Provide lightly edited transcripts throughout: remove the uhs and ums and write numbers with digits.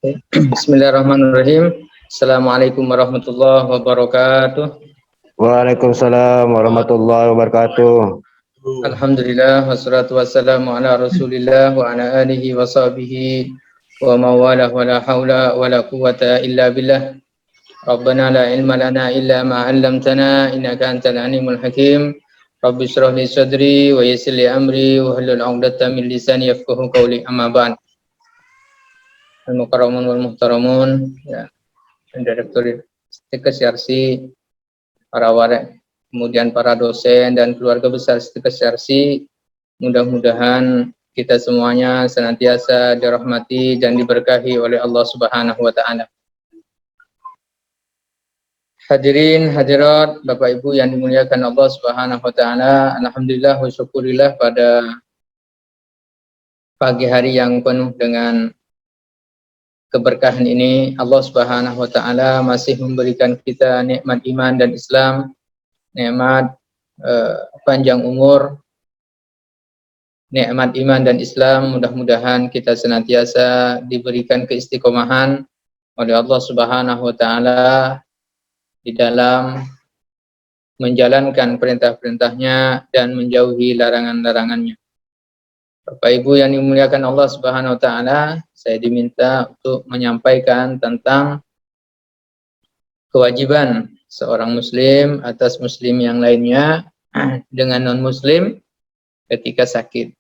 Bismillahirrahmanirrahim. Assalamualaikum warahmatullahi wabarakatuh. Waalaikumsalam warahmatullahi wabarakatuh. Alhamdulillah wassalatu wassalamu ala Rasulillah wa ala alihi wa sahbihi wa mawalah wa la haula wa la quwata illa billah. Rabbana la ilma lana illa ma 'allamtana innaka antal alimul hakim. Rabbi shrah li sadri wa yassir li amri wa hlul 'uqdatam min lisani yafqahu qawli, amma ba'd. Al-mukarramun wal muhtaramun, ya, Direktur STIKS para warak, kemudian para dosen dan keluarga besar STIKS, mudah-mudahan kita semuanya senantiasa dirahmati dan diberkahi oleh Allah Subhanahu wa taala. Hadirin hadirat Bapak Ibu yang dimuliakan Allah Subhanahu wa taala, alhamdulillah wa syukurillah pada pagi hari yang penuh dengan keberkahan ini, Allah Subhanahu wa taala masih memberikan kita nikmat iman dan Islam, nikmat panjang umur, nikmat iman dan Islam. Mudah-mudahan kita senantiasa diberikan keistiqomahan oleh Allah Subhanahu wa taala di dalam menjalankan perintah-perintahnya dan menjauhi larangan-larangannya. Bapak Ibu yang dimuliakan Allah Subhanahu wa taala, saya diminta untuk menyampaikan tentang kewajiban seorang muslim atas muslim yang lainnya dengan non-muslim ketika sakit.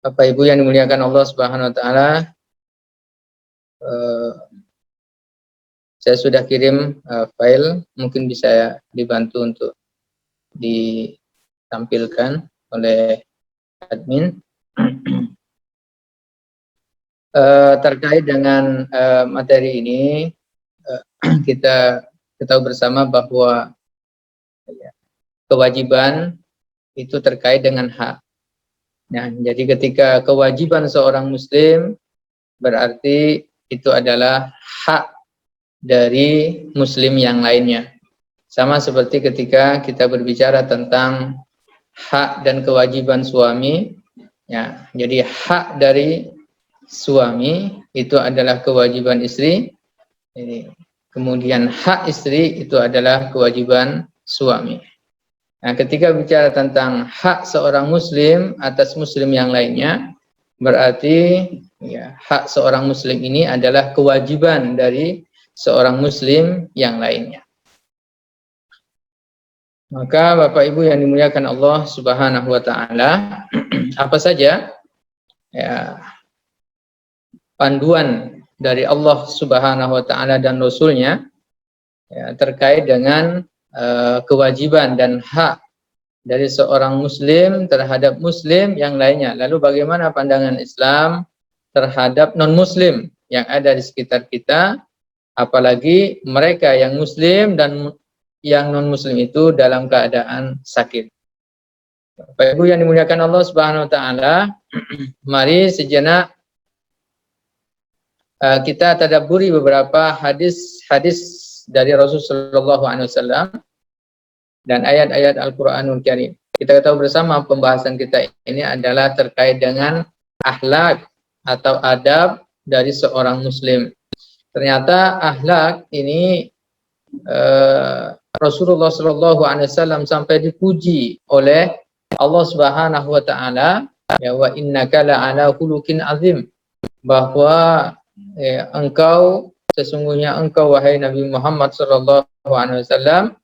Bapak Ibu yang dimuliakan Allah Subhanahu wa taala, saya sudah kirim file, mungkin bisa dibantu untuk ditampilkan oleh admin. Terkait dengan materi ini, kita tahu bersama bahwa kewajiban itu terkait dengan hak. Nah, jadi ketika kewajiban seorang muslim berarti itu adalah hak dari muslim yang lainnya. Sama seperti ketika kita berbicara tentang hak dan kewajiban suami, ya. Jadi hak dari suami itu adalah kewajiban istri. Ini. Kemudian hak istri itu adalah kewajiban suami. Nah, ketika bicara tentang hak seorang muslim atas muslim yang lainnya, berarti ya, hak seorang muslim ini adalah kewajiban dari seorang muslim yang lainnya. Maka Bapak Ibu yang dimuliakan Allah Subhanahu wa taala, apa saja ya, panduan dari Allah Subhanahu wa taala dan Rasul-Nya ya, terkait dengan kewajiban dan hak dari seorang muslim terhadap muslim yang lainnya. Lalu bagaimana pandangan Islam terhadap non-muslim yang ada di sekitar kita, apalagi mereka yang muslim dan yang non-muslim itu dalam keadaan sakit. Bapak Ibu yang dimuliakan Allah Subhanahu wa taala, mari sejenak kita tadabburi beberapa hadis-hadis dari Rasulullah SAW dan ayat-ayat Al-Qur'anul Karim. Kita tahu bersama pembahasan kita ini adalah terkait dengan akhlak atau adab dari seorang muslim. Ternyata akhlak ini Rasulullah SAW sampai dipuji oleh Allah Subhanahu wa taala, ya, wa innaka la'ala khuluqin azim, bahwa engkau, sesungguhnya engkau wahai Nabi Muhammad SAW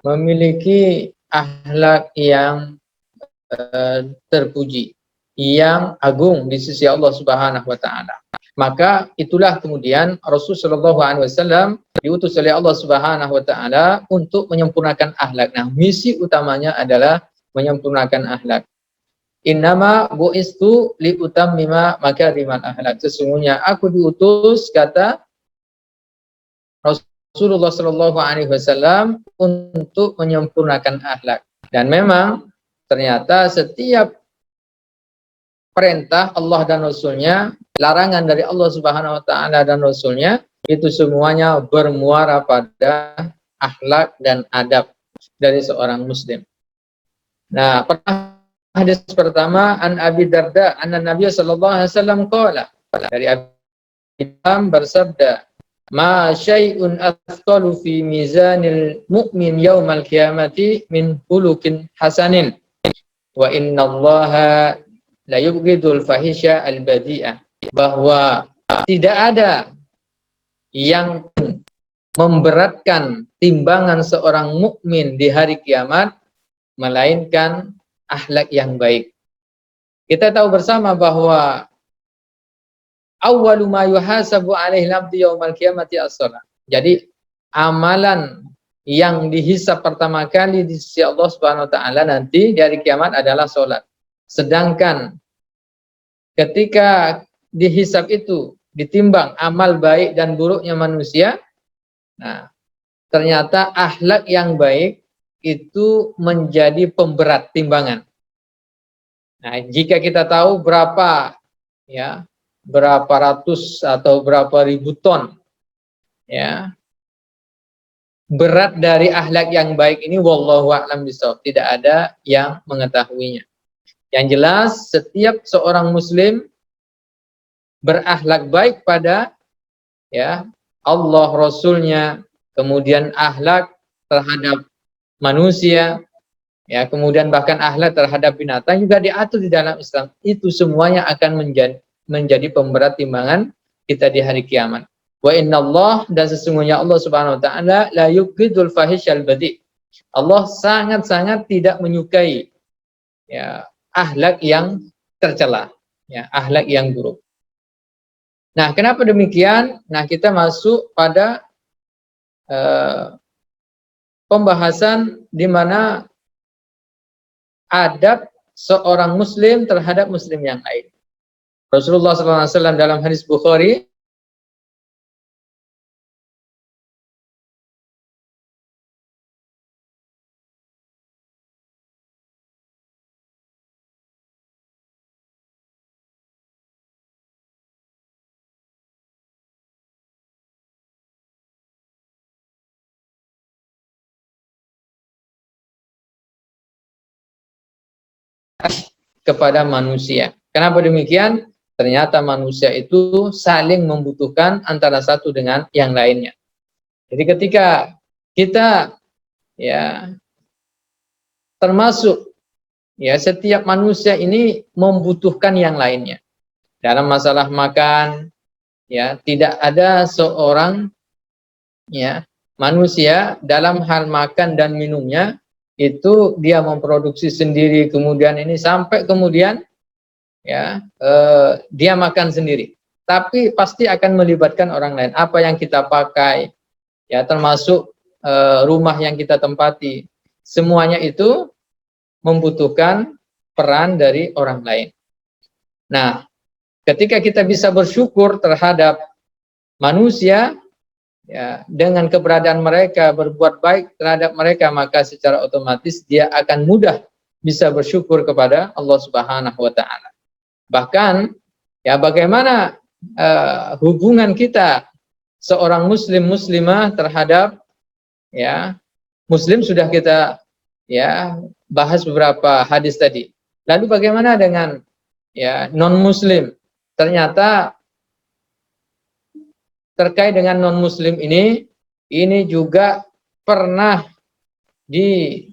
memiliki akhlak yang terpuji, yang agung di sisi Allah Subhanahu wa taala. Maka itulah kemudian Rasulullah SAW diutus oleh Allah Subhanahu wa taala untuk menyempurnakan akhlak. Nah, misi utamanya adalah menyempurnakan akhlak. Innama bu'istu li utammima makarimal akhlak. Sesungguhnya aku diutus, kata Rasulullah SAW, untuk menyempurnakan akhlak. Dan memang ternyata setiap perintah Allah dan Rasul-Nya, larangan dari Allah Subhanahu wa taala dan Rasul-Nya, itu semuanya bermuara pada akhlak dan adab dari seorang muslim. Nah, hadis pertama, an Abi Darda anna Nabi sallallahu alaihi wasallam qala, dari bersabda, "Ma syai'un athqalu fi mizanil mu'min yaumal qiyamati min khuluqin hasanin wa innallaha la yubghidul fahisha al-badi'ah." Bahwa tidak ada yang memberatkan timbangan seorang mukmin di hari kiamat melainkan akhlak yang baik. Kita tahu bersama bahwa awwalu ma yuhasabu alaihi al-'abdu yaumal qiyamati as-shalah. Jadi amalan yang dihisab pertama kali di sisi Allah Subhanahu wa taala nanti di hari kiamat adalah salat. Sedangkan ketika dihisab itu ditimbang amal baik dan buruknya manusia, nah ternyata akhlak yang baik itu menjadi pemberat timbangan. Nah, jika kita tahu berapa ratus atau berapa ribu ton berat dari akhlak yang baik ini, wallahu a'lam bishawab, tidak ada yang mengetahuinya. Yang jelas setiap seorang muslim berakhlak baik pada Allah, Rasulnya, kemudian akhlak terhadap manusia, kemudian bahkan akhlak terhadap binatang juga diatur di dalam Islam. Itu semuanya akan menjadi pemberat timbangan kita di hari kiamat. Wa innallah, dan sesungguhnya Allah Subhanahu wa taala la yubghidul fahishal badi'. Allah sangat-sangat tidak menyukai akhlak yang tercela, akhlak yang buruk. Nah, kenapa demikian? Nah, kita masuk pada pembahasan di mana adab seorang muslim terhadap muslim yang lain. Rasulullah SAW dalam hadis Bukhari kepada manusia. Kenapa demikian? Ternyata manusia itu saling membutuhkan antara satu dengan yang lainnya. Jadi ketika kita termasuk setiap manusia ini membutuhkan yang lainnya. Dalam masalah makan, tidak ada seorang manusia dalam hal makan dan minumnya itu dia memproduksi sendiri, kemudian ini sampai kemudian dia makan sendiri. Tapi pasti akan melibatkan orang lain. Apa yang kita pakai, termasuk rumah yang kita tempati, semuanya itu membutuhkan peran dari orang lain. Nah, ketika kita bisa bersyukur terhadap manusia, dengan keberadaan mereka, berbuat baik terhadap mereka, maka secara otomatis dia akan mudah bisa bersyukur kepada Allah Subhanahu wa taala. Bahkan bagaimana hubungan kita seorang muslim muslimah terhadap muslim sudah kita bahas beberapa hadis tadi. Lalu bagaimana dengan non muslim? Ternyata terkait dengan non-muslim ini juga pernah diajarkan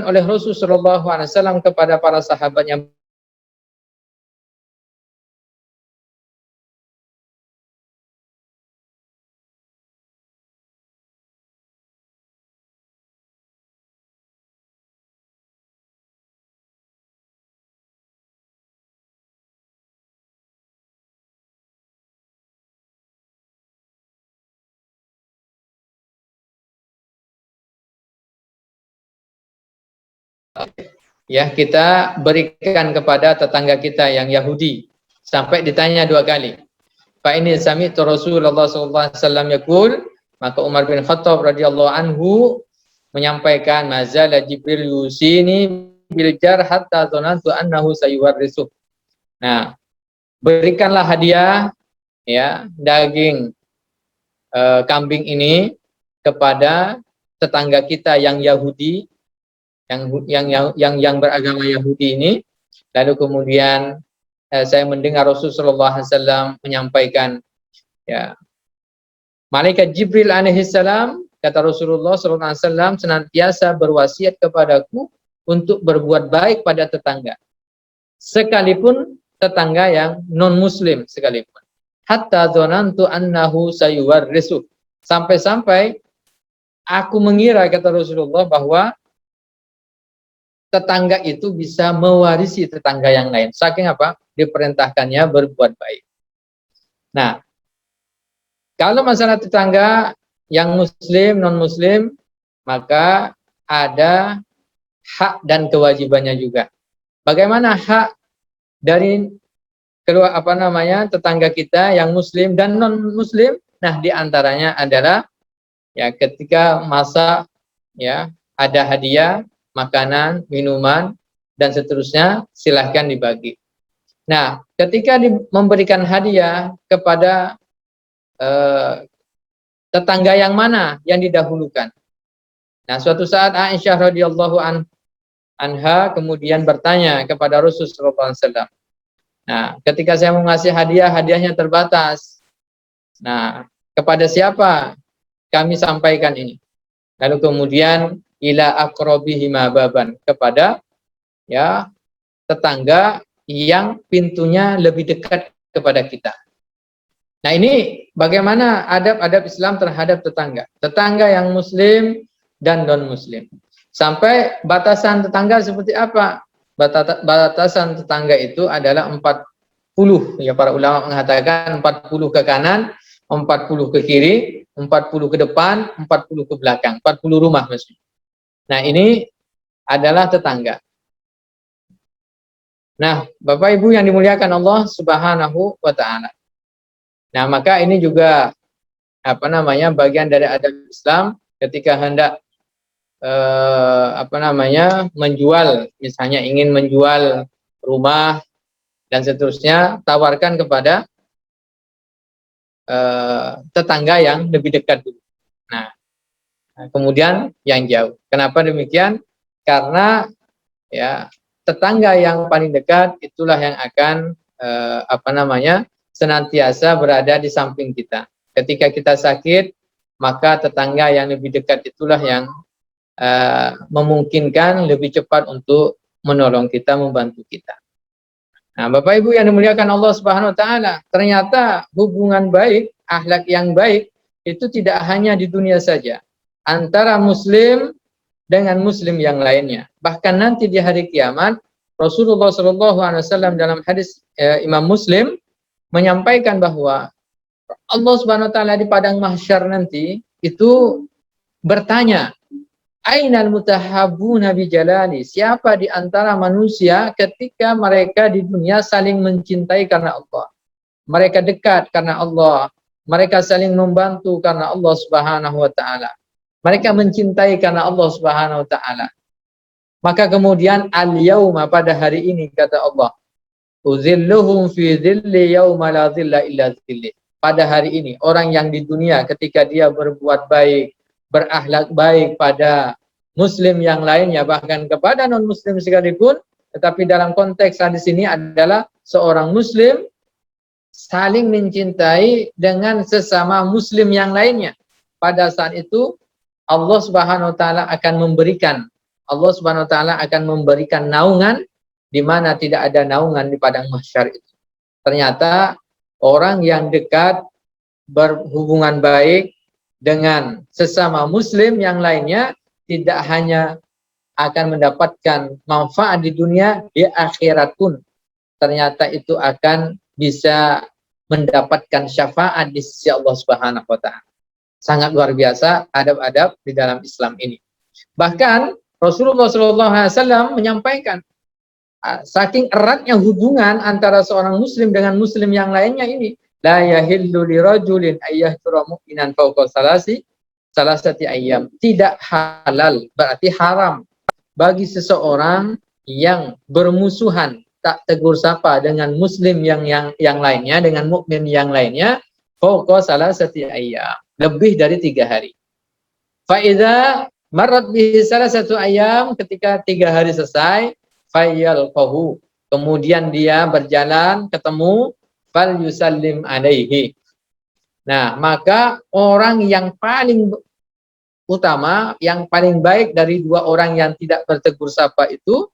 oleh Rasulullah SAW kepada para sahabatnya. Kita berikan kepada tetangga kita yang Yahudi, sampai ditanya 2 kali. Fa ini sami'tu Rasulullah sallallahu alaihi wasallam yaqul, maka Umar bin Khattab radhiyallahu anhu menyampaikan, mazala Jibril yusini bil jar hatta zanantu annahu sayuwarrisu. Nah, berikanlah hadiah daging kambing ini kepada tetangga kita yang Yahudi, yang beragama Yahudi ini. Lalu kemudian saya mendengar Rasulullah SAW menyampaikan, ya, malaikat Jibril alaihissalam, kata Rasulullah SAW, senantiasa berwasiat kepadaku untuk berbuat baik pada tetangga, sekalipun tetangga yang non muslim sekalipun. Hatta dzanantu annahu sayuwarrisu, sampai-sampai aku mengira, kata Rasulullah, bahwa tetangga itu bisa mewarisi tetangga yang lain. Saking apa? Diperintahkannya berbuat baik. Nah, kalau masalah tetangga yang muslim, non muslim, maka ada hak dan kewajibannya juga. Bagaimana hak dari kedua tetangga kita yang muslim dan non muslim? Nah, diantaranya adalah, ya, ketika masa, ya, ada hadiah, makanan, minuman, dan seterusnya, silahkan dibagi. Nah, ketika memberikan hadiah kepada tetangga yang mana yang didahulukan? Nah, suatu saat Aisyah radhiyallahu anha kemudian bertanya kepada Rasulullah SAW. Nah, ketika saya mau ngasih hadiah, hadiahnya terbatas. Nah, kepada siapa kami sampaikan ini? Lalu kemudian ila aqrabihi mababan, kepada, ya, tetangga yang pintunya lebih dekat kepada kita. Nah, ini bagaimana adab-adab Islam terhadap tetangga. Tetangga yang muslim dan non muslim. Sampai batasan tetangga seperti apa? Batasan tetangga itu adalah 40. Ya, para ulama mengatakan 40 ke kanan, 40 ke kiri, 40 ke depan, 40 ke belakang, 40 rumah maksudnya. Nah, ini adalah tetangga. Nah, Bapak Ibu yang dimuliakan Allah Subhanahu wa taala. Nah, maka ini juga bagian dari adab Islam ketika hendak menjual, misalnya ingin menjual rumah dan seterusnya, tawarkan kepada tetangga yang lebih dekat dulu. Nah, kemudian yang jauh. Kenapa demikian? Karena, ya, tetangga yang paling dekat itulah yang akan senantiasa berada di samping kita. Ketika kita sakit, maka tetangga yang lebih dekat itulah yang memungkinkan lebih cepat untuk menolong kita, membantu kita. Nah, Bapak Ibu yang dimuliakan Allah Subhanahu wa taala, ternyata hubungan baik, akhlak yang baik itu tidak hanya di dunia saja, antara muslim dengan muslim yang lainnya. Bahkan nanti di hari kiamat, Rasulullah SAW dalam hadis Imam Muslim menyampaikan bahwa Allah Subhanahu wa taala di padang mahsyar nanti itu bertanya, ainal mutahabbuna bi jalali, siapa di antara manusia ketika mereka di dunia saling mencintai karena Allah, mereka dekat karena Allah, mereka saling membantu karena Allah Subhanahu wa taala, mereka mencintai karena Allah Subhanahu wa taala. Maka kemudian al-yauma, pada hari ini, kata Allah, uzilluhum fi dhilli yauma la dhilla illa dhilli. Pada hari ini, orang yang di dunia ketika dia berbuat baik, berakhlak baik pada muslim yang lainnya, bahkan kepada non muslim sekalipun, tetapi dalam konteks hadis ini adalah seorang muslim saling mencintai dengan sesama muslim yang lainnya. Pada saat itu Allah Subhanahu wa taala akan memberikan naungan di mana tidak ada naungan di padang mahsyar itu. Ternyata orang yang dekat, berhubungan baik dengan sesama muslim yang lainnya, tidak hanya akan mendapatkan manfaat di dunia, di akhirat pun ternyata itu akan bisa mendapatkan syafaat di sisi Allah Subhanahu wa taala. Sangat luar biasa adab-adab di dalam Islam ini. Bahkan Rasulullah SAW menyampaikan, saking eratnya hubungan antara seorang muslim dengan muslim yang lainnya ini, la yahillu lirajulin ayyahtura mu'minan fawqa salasati ayyam. Tidak halal, berarti haram bagi seseorang yang bermusuhan, tak tegur sapa dengan muslim yang lainnya, dengan mukmin yang lainnya, fawqa salasati ayyam, lebih dari 3 hari. Fa idza marrat bihi salasatu ayyam, ketika 3 hari selesai, fayyalqahu, kemudian dia berjalan ketemu, fal yusallim alaihi. Nah, maka orang yang paling utama, yang paling baik dari dua orang yang tidak bertegur sapa itu,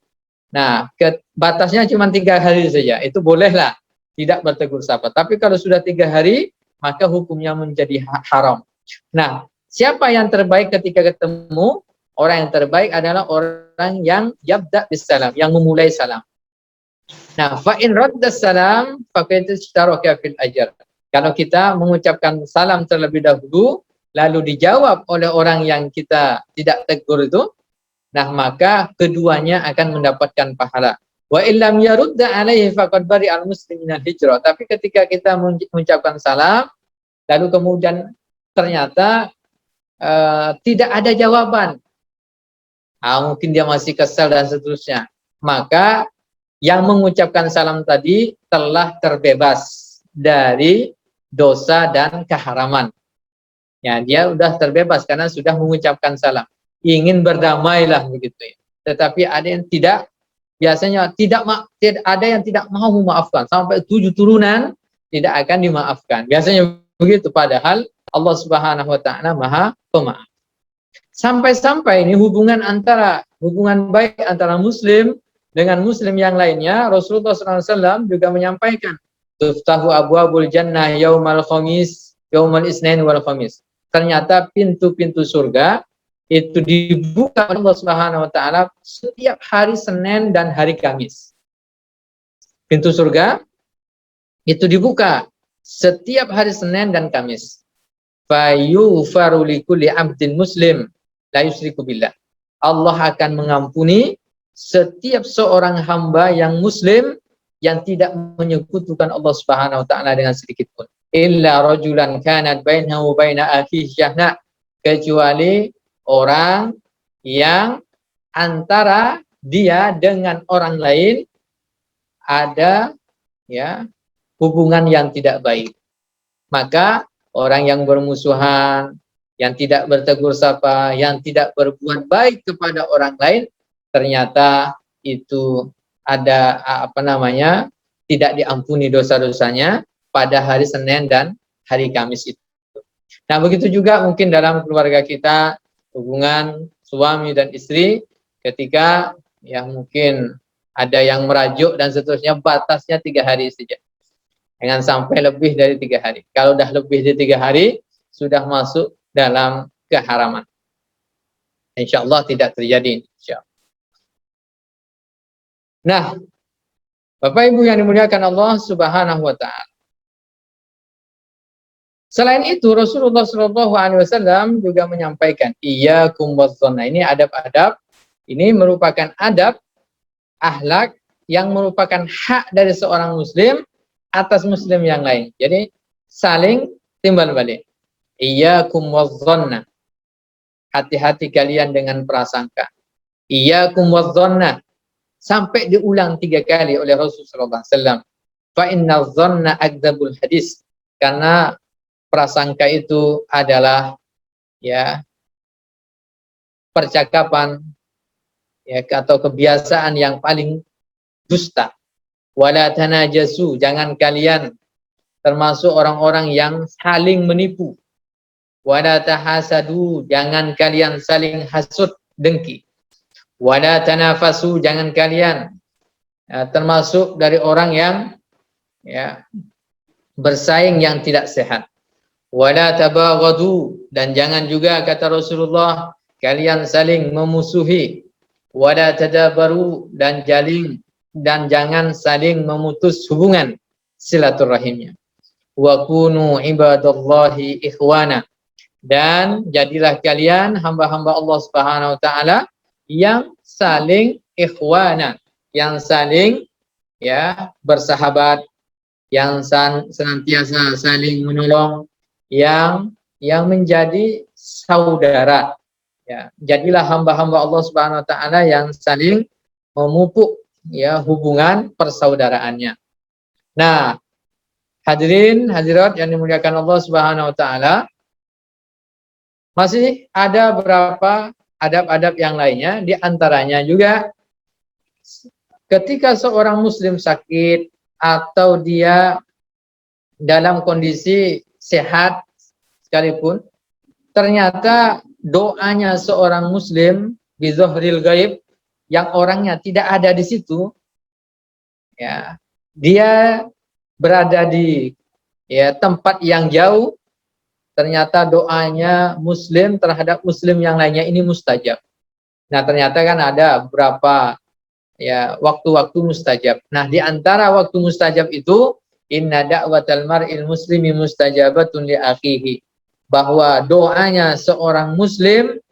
nah, batasnya cuma 3 hari saja. Itu bolehlah tidak bertegur sapa. Tapi kalau sudah 3 hari, maka hukumnya menjadi haram. Nah, siapa yang terbaik ketika ketemu? Orang yang terbaik adalah orang yang yabda bis salam, yang memulai salam. Nah, fa in radda salam faqad ishtaraka fil ajr. Kalau kita mengucapkan salam terlebih dahulu, lalu dijawab oleh orang yang kita tidak tegur itu, nah maka keduanya akan mendapatkan pahala. Wa illam yarudda alaihi faqad bari al muslimin hijrah. Tapi ketika kita mengucapkan salam, lalu kemudian ternyata tidak ada jawaban, mungkin dia masih kesal dan seterusnya, maka yang mengucapkan salam tadi telah terbebas dari dosa dan keharaman. Ya, dia sudah terbebas karena sudah mengucapkan salam. Ingin berdamailah begitu ya. Tetapi ada yang tidak, biasanya tidak ada yang tidak mau memaafkan, sampai 7 turunan tidak akan dimaafkan. Biasanya begitu, padahal Allah Subhanahu wa taala Maha Pemaaf. Sampai-sampai ini hubungan baik antara muslim dengan muslim yang lainnya, Rasulullah SAW juga menyampaikan, tuftahu abwabul jannah yaumal khamis, yaumal isnain wal khamis. Ternyata pintu-pintu surga itu dibuka oleh Allah Subhanahu wa taala setiap hari Senin dan hari Kamis. Pintu surga itu dibuka setiap hari Senin dan Kamis. Fayufaru likulli abdin muslim la yusyriku billah. Allah akan mengampuni setiap seorang hamba yang muslim yang tidak menyekutukan Allah Subhanahu wa taala dengan sedikit pun. Illa rajulan kanat bainahu wa baina akhihi syahna, kecuali orang yang antara dia dengan orang lain ada ya hubungan yang tidak baik. Maka orang yang bermusuhan, yang tidak bertegur sapa, yang tidak berbuat baik kepada orang lain, ternyata itu ada tidak diampuni dosa-dosanya pada hari Senin dan hari Kamis itu. Nah, begitu juga mungkin dalam keluarga kita, hubungan suami dan istri, ketika ya mungkin ada yang merajuk dan seterusnya, batasnya 3 hari saja. Jangan sampai lebih dari 3 hari. Kalau sudah lebih dari 3 hari, sudah masuk dalam keharaman. Insya Allah tidak terjadi. Nah, Bapak Ibu yang dimuliakan Allah Subhanahu wa taala. Selain itu, Rasulullah SAW juga menyampaikan, iyyakum wazzanna. Ini adab-adab, ini merupakan adab akhlak yang merupakan hak dari seorang muslim atas muslim yang lain. Jadi saling timbal balik. Iyyakum wazzanna. Hati-hati kalian dengan prasangka. Iyyakum wazzanna. Sampai diulang 3 kali oleh Rasulullah SAW. Fa inna dzanna akdzabul hadis. Karena prasangka itu adalah ya percakapan ya atau kebiasaan yang paling dusta. Wala tanajasu, jangan kalian termasuk orang-orang yang saling menipu. Wala tahasadu, jangan kalian saling hasud dengki. Wala tanafasu, jangan kalian termasuk dari orang yang ya bersaing yang tidak sehat. Wala tabaghadu, dan jangan juga kata Rasulullah kalian saling memusuhi. Wala tadabaru, dan jangan saling memutus hubungan silaturahimnya. Wa kunu ibadallahi ikhwana, dan jadilah kalian hamba-hamba Allah Subhanahu wa taala yang saling ikhwana, yang saling ya bersahabat, yang senantiasa saling menolong, yang menjadi saudara. Ya, jadilah hamba-hamba Allah Subhanahu wa taala yang saling memupuk ya hubungan persaudaraannya. Nah, hadirin hadirat yang dimuliakan Allah Subhanahu wa taala, masih ada beberapa adab-adab yang lainnya, di antaranya juga ketika seorang muslim sakit atau dia dalam kondisi sehat sekalipun, ternyata doanya seorang muslim bizohril gaib yang orangnya tidak ada di situ, ya, dia berada di tempat yang jauh, ternyata doanya muslim terhadap muslim yang lainnya ini mustajab. Nah, ternyata kan ada beberapa waktu-waktu mustajab. Nah, di antara waktu mustajab itu inna da'watal mar'il muslimi mustajabatun li akhihi, bahwa doanya seorang muslim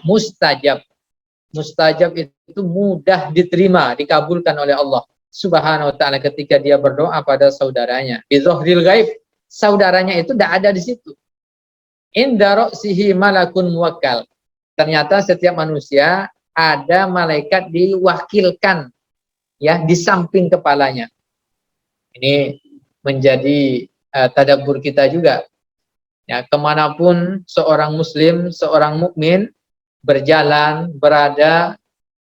mustajab. Mustajab itu mudah diterima, dikabulkan oleh Allah Subhanahu wa taala ketika dia berdoa pada saudaranya. Bizohril gaib, saudaranya itu tidak ada di situ. Inda ra'sihi malakun muwakkal. Ternyata setiap manusia ada malaikat diwakilkan di samping kepalanya. Ini menjadi tadabbur kita juga. Ya, kemanapun seorang muslim, seorang mukmin berjalan, berada,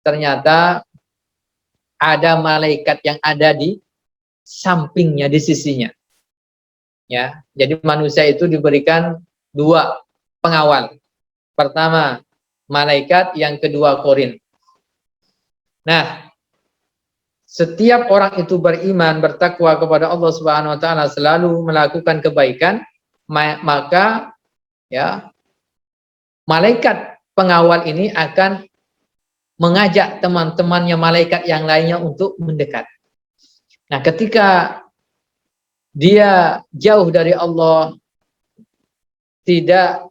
ternyata ada malaikat yang ada di sampingnya, di sisinya. Ya, jadi manusia itu diberikan dua pengawal. Pertama malaikat, yang kedua korin. Nah, setiap orang itu beriman, bertakwa kepada Allah Subhanahu wa taala, selalu melakukan kebaikan, maka malaikat pengawal ini akan mengajak teman-temannya malaikat yang lainnya untuk mendekat. Nah, ketika dia jauh dari Allah, tidak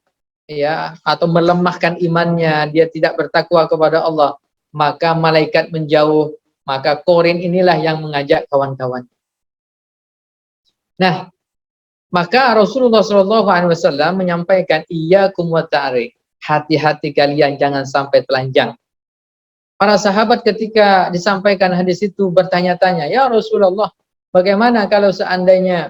atau melemahkan imannya, dia tidak bertakwa kepada Allah, maka malaikat menjauh, maka korin inilah yang mengajak kawan-kawan. Nah, maka Rasulullah SAW menyampaikan iyyakum wa ta'rik, hati-hati kalian jangan sampai telanjang. Para sahabat ketika disampaikan hadis itu bertanya-tanya, ya Rasulullah, bagaimana kalau seandainya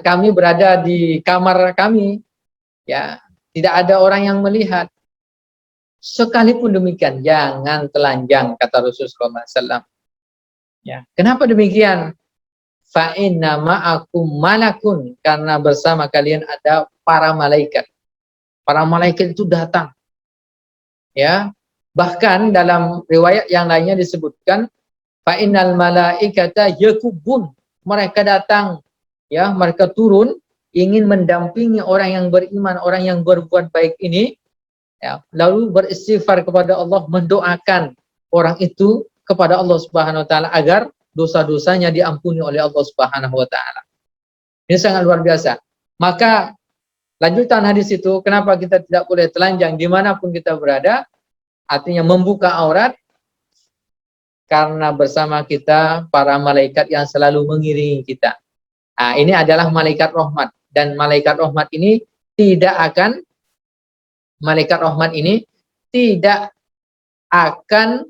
kami berada di kamar kami, tidak ada orang yang melihat. Sekalipun demikian, jangan telanjang, kata Rasulullah SAW. Kenapa demikian? Fa inna ma'akum malakun, karena bersama kalian ada para malaikat. Para malaikat itu datang. Bahkan dalam riwayat yang lainnya disebutkan, fa innal malaikata yakubun, mereka datang, mereka turun ingin mendampingi orang yang beriman, orang yang berbuat baik ini, lalu beristighfar kepada Allah, mendoakan orang itu kepada Allah Subhanahu wa taala agar dosa-dosanya diampuni oleh Allah Subhanahu wa taala. Ini sangat luar biasa. Maka lanjutan hadis itu, kenapa kita tidak boleh telanjang dimanapun kita berada, artinya membuka aurat, karena bersama kita para malaikat yang selalu mengiringi kita. Nah, ini adalah malaikat rahmat, dan malaikat rahmat ini tidak akan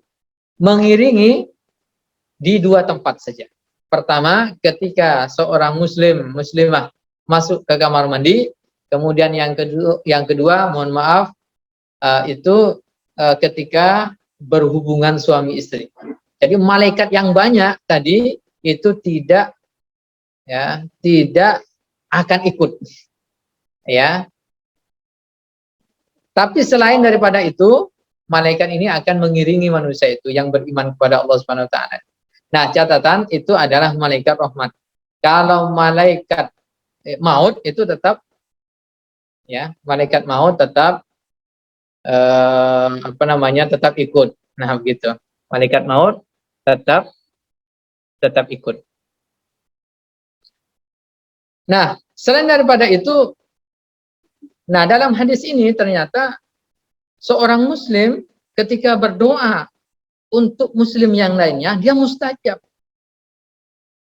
mengiringi di dua tempat saja. Pertama, ketika seorang muslimah masuk ke kamar mandi, kemudian yang kedua, mohon maaf, itu ketika berhubungan suami istri. Jadi malaikat yang banyak tadi itu tidak akan ikut. Tapi selain daripada itu, malaikat ini akan mengiringi manusia itu yang beriman kepada Allah Subhanahu wa taala. Nah, catatan itu adalah malaikat rahmat. Kalau malaikat maut itu tetap malaikat maut tetap tetap ikut. Nah, begitu. Malaikat maut tetap ikut. Nah, selain daripada itu, dalam hadis ini ternyata seorang muslim ketika berdoa untuk muslim yang lainnya, dia mustajab.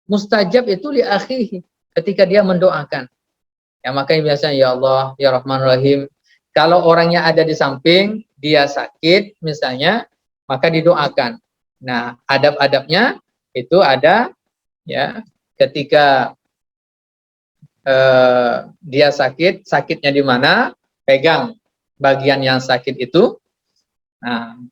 Mustajab itu li akhihi, ketika dia mendoakan. Makanya biasanya, ya Allah, ya Rahman Rahim, kalau orangnya ada di samping, dia sakit misalnya, maka didoakan. Nah, adab-adabnya itu ada, ketika dia sakit, sakitnya di mana, pegang bagian yang sakit itu. Nah,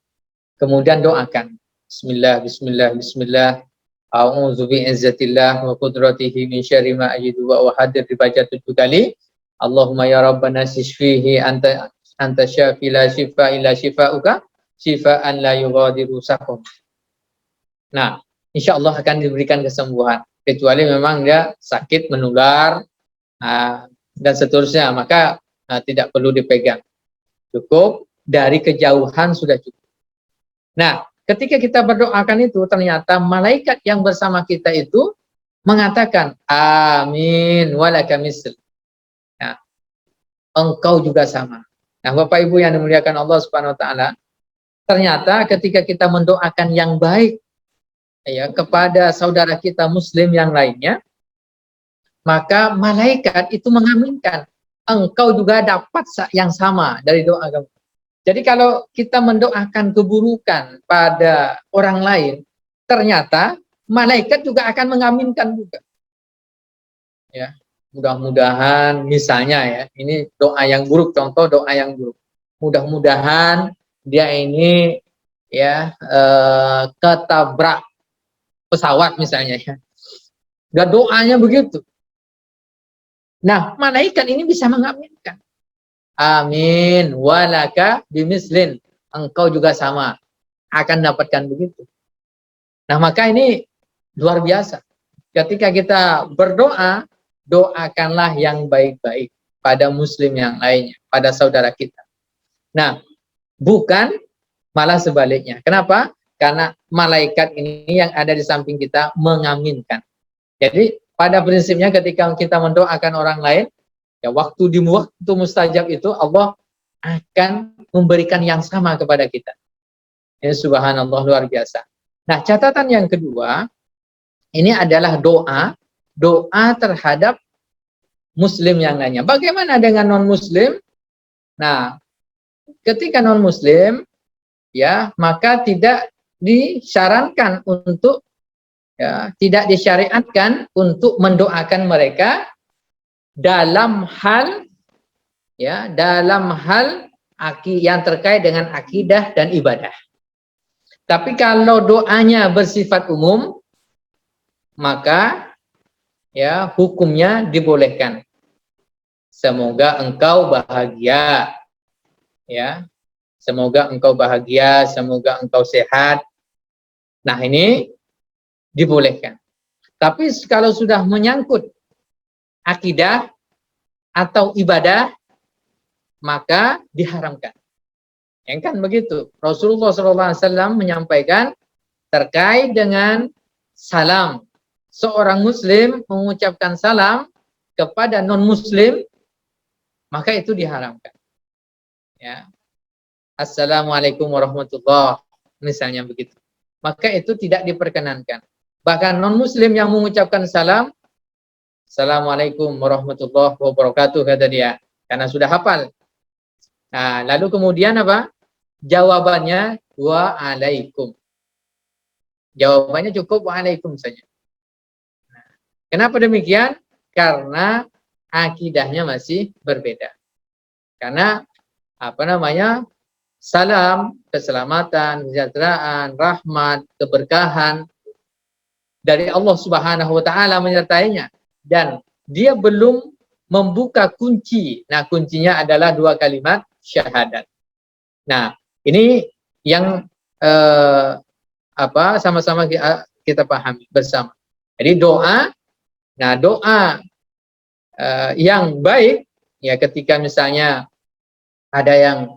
kemudian doakan. Bismillah, bismillah, bismillah. A'udzu bi'izzatillah wa qudratihi min syarri ma ajidu wa hadir dibaca 7 kali. Allahumma ya rabbana sishfihi anta syafi la shifa illa shifauka shifaan la yughadiru saqam. Nah, insyaallah akan diberikan kesembuhan. Kecuali memang dia sakit menular dan seterusnya, maka tidak perlu dipegang. Cukup dari kejauhan sudah cukup. Nah, ketika kita berdoakan itu ternyata malaikat yang bersama kita itu mengatakan amin walaka misl. Nah, engkau juga sama. Nah, Bapak Ibu yang dimuliakan Allah Subhanahu wa taala, ternyata ketika kita mendoakan yang baik ya kepada saudara kita muslim yang lainnya, maka malaikat itu mengaminkan engkau juga dapat yang sama dari doa kamu. Jadi kalau kita mendoakan keburukan pada orang lain, ternyata malaikat juga akan mengaminkan juga. Ya, mudah-mudahan misalnya ya, ini doa yang buruk, contoh doa yang buruk. Mudah-mudahan dia ini ya ketabrak pesawat misalnya ya. Dan doanya begitu. Nah, malaikat ini bisa mengaminkan. Amin walaka bimislin. Engkau juga sama. Akan dapatkan begitu. Nah, maka ini luar biasa. Ketika kita berdoa, doakanlah yang baik-baik pada muslim yang lainnya, pada saudara kita. Nah, bukan malah sebaliknya. Kenapa? Karena malaikat ini yang ada di samping kita mengaminkan. Jadi, pada prinsipnya ketika kita mendoakan orang lain, ya waktu mustajab itu Allah akan memberikan yang sama kepada kita. Ini subhanallah luar biasa. Nah, catatan yang kedua, ini adalah doa terhadap muslim yang lainnya. Bagaimana dengan non-muslim? Nah, ketika non-muslim, ya maka tidak disarankan untuk tidak disyariatkan untuk mendoakan mereka dalam hal yang terkait dengan akidah dan ibadah. Tapi kalau doanya bersifat umum, maka ya hukumnya dibolehkan. Semoga engkau bahagia, ya. Semoga engkau bahagia, semoga engkau sehat. Nah, ini dibolehkan. Tapi kalau sudah menyangkut akidah atau ibadah, maka diharamkan. Yang kan begitu. Rasulullah SAW menyampaikan terkait dengan salam. Seorang muslim mengucapkan salam kepada non-muslim, maka itu diharamkan. Ya. Assalamualaikum warahmatullahi wabarakatuh, misalnya begitu. Maka itu tidak diperkenankan. Bahkan non-muslim yang mengucapkan salam, Assalamualaikum warahmatullahi wabarakatuh, kata dia, karena sudah hafal. Nah, lalu kemudian apa? Jawabannya waalaikum. Jawabannya cukup waalaikum saja. Nah, kenapa demikian? Karena akidahnya masih berbeda. Karena salam, keselamatan, kesejahteraan, rahmat, keberkahan dari Allah Subhanahu wa taala menyertainya, dan dia belum membuka kunci. Nah, kuncinya adalah 2 kalimat syahadat. Nah, ini yang sama-sama kita pahami bersama. Jadi doa yang baik ya, ketika misalnya ada yang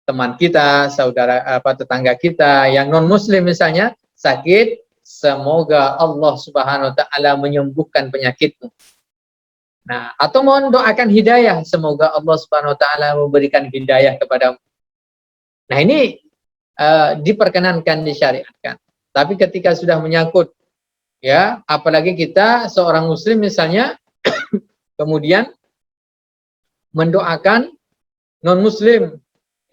teman kita, saudara tetangga kita yang non muslim misalnya sakit, semoga Allah Subhanahu wa taala menyembuhkan penyakitmu. Nah, atau mohon doakan hidayah, semoga Allah Subhanahu wa taala memberikan hidayah kepadamu. Nah, ini diperkenankan, disyariatkan. Tapi ketika sudah menyangkut ya, apalagi kita seorang muslim misalnya kemudian mendoakan non muslim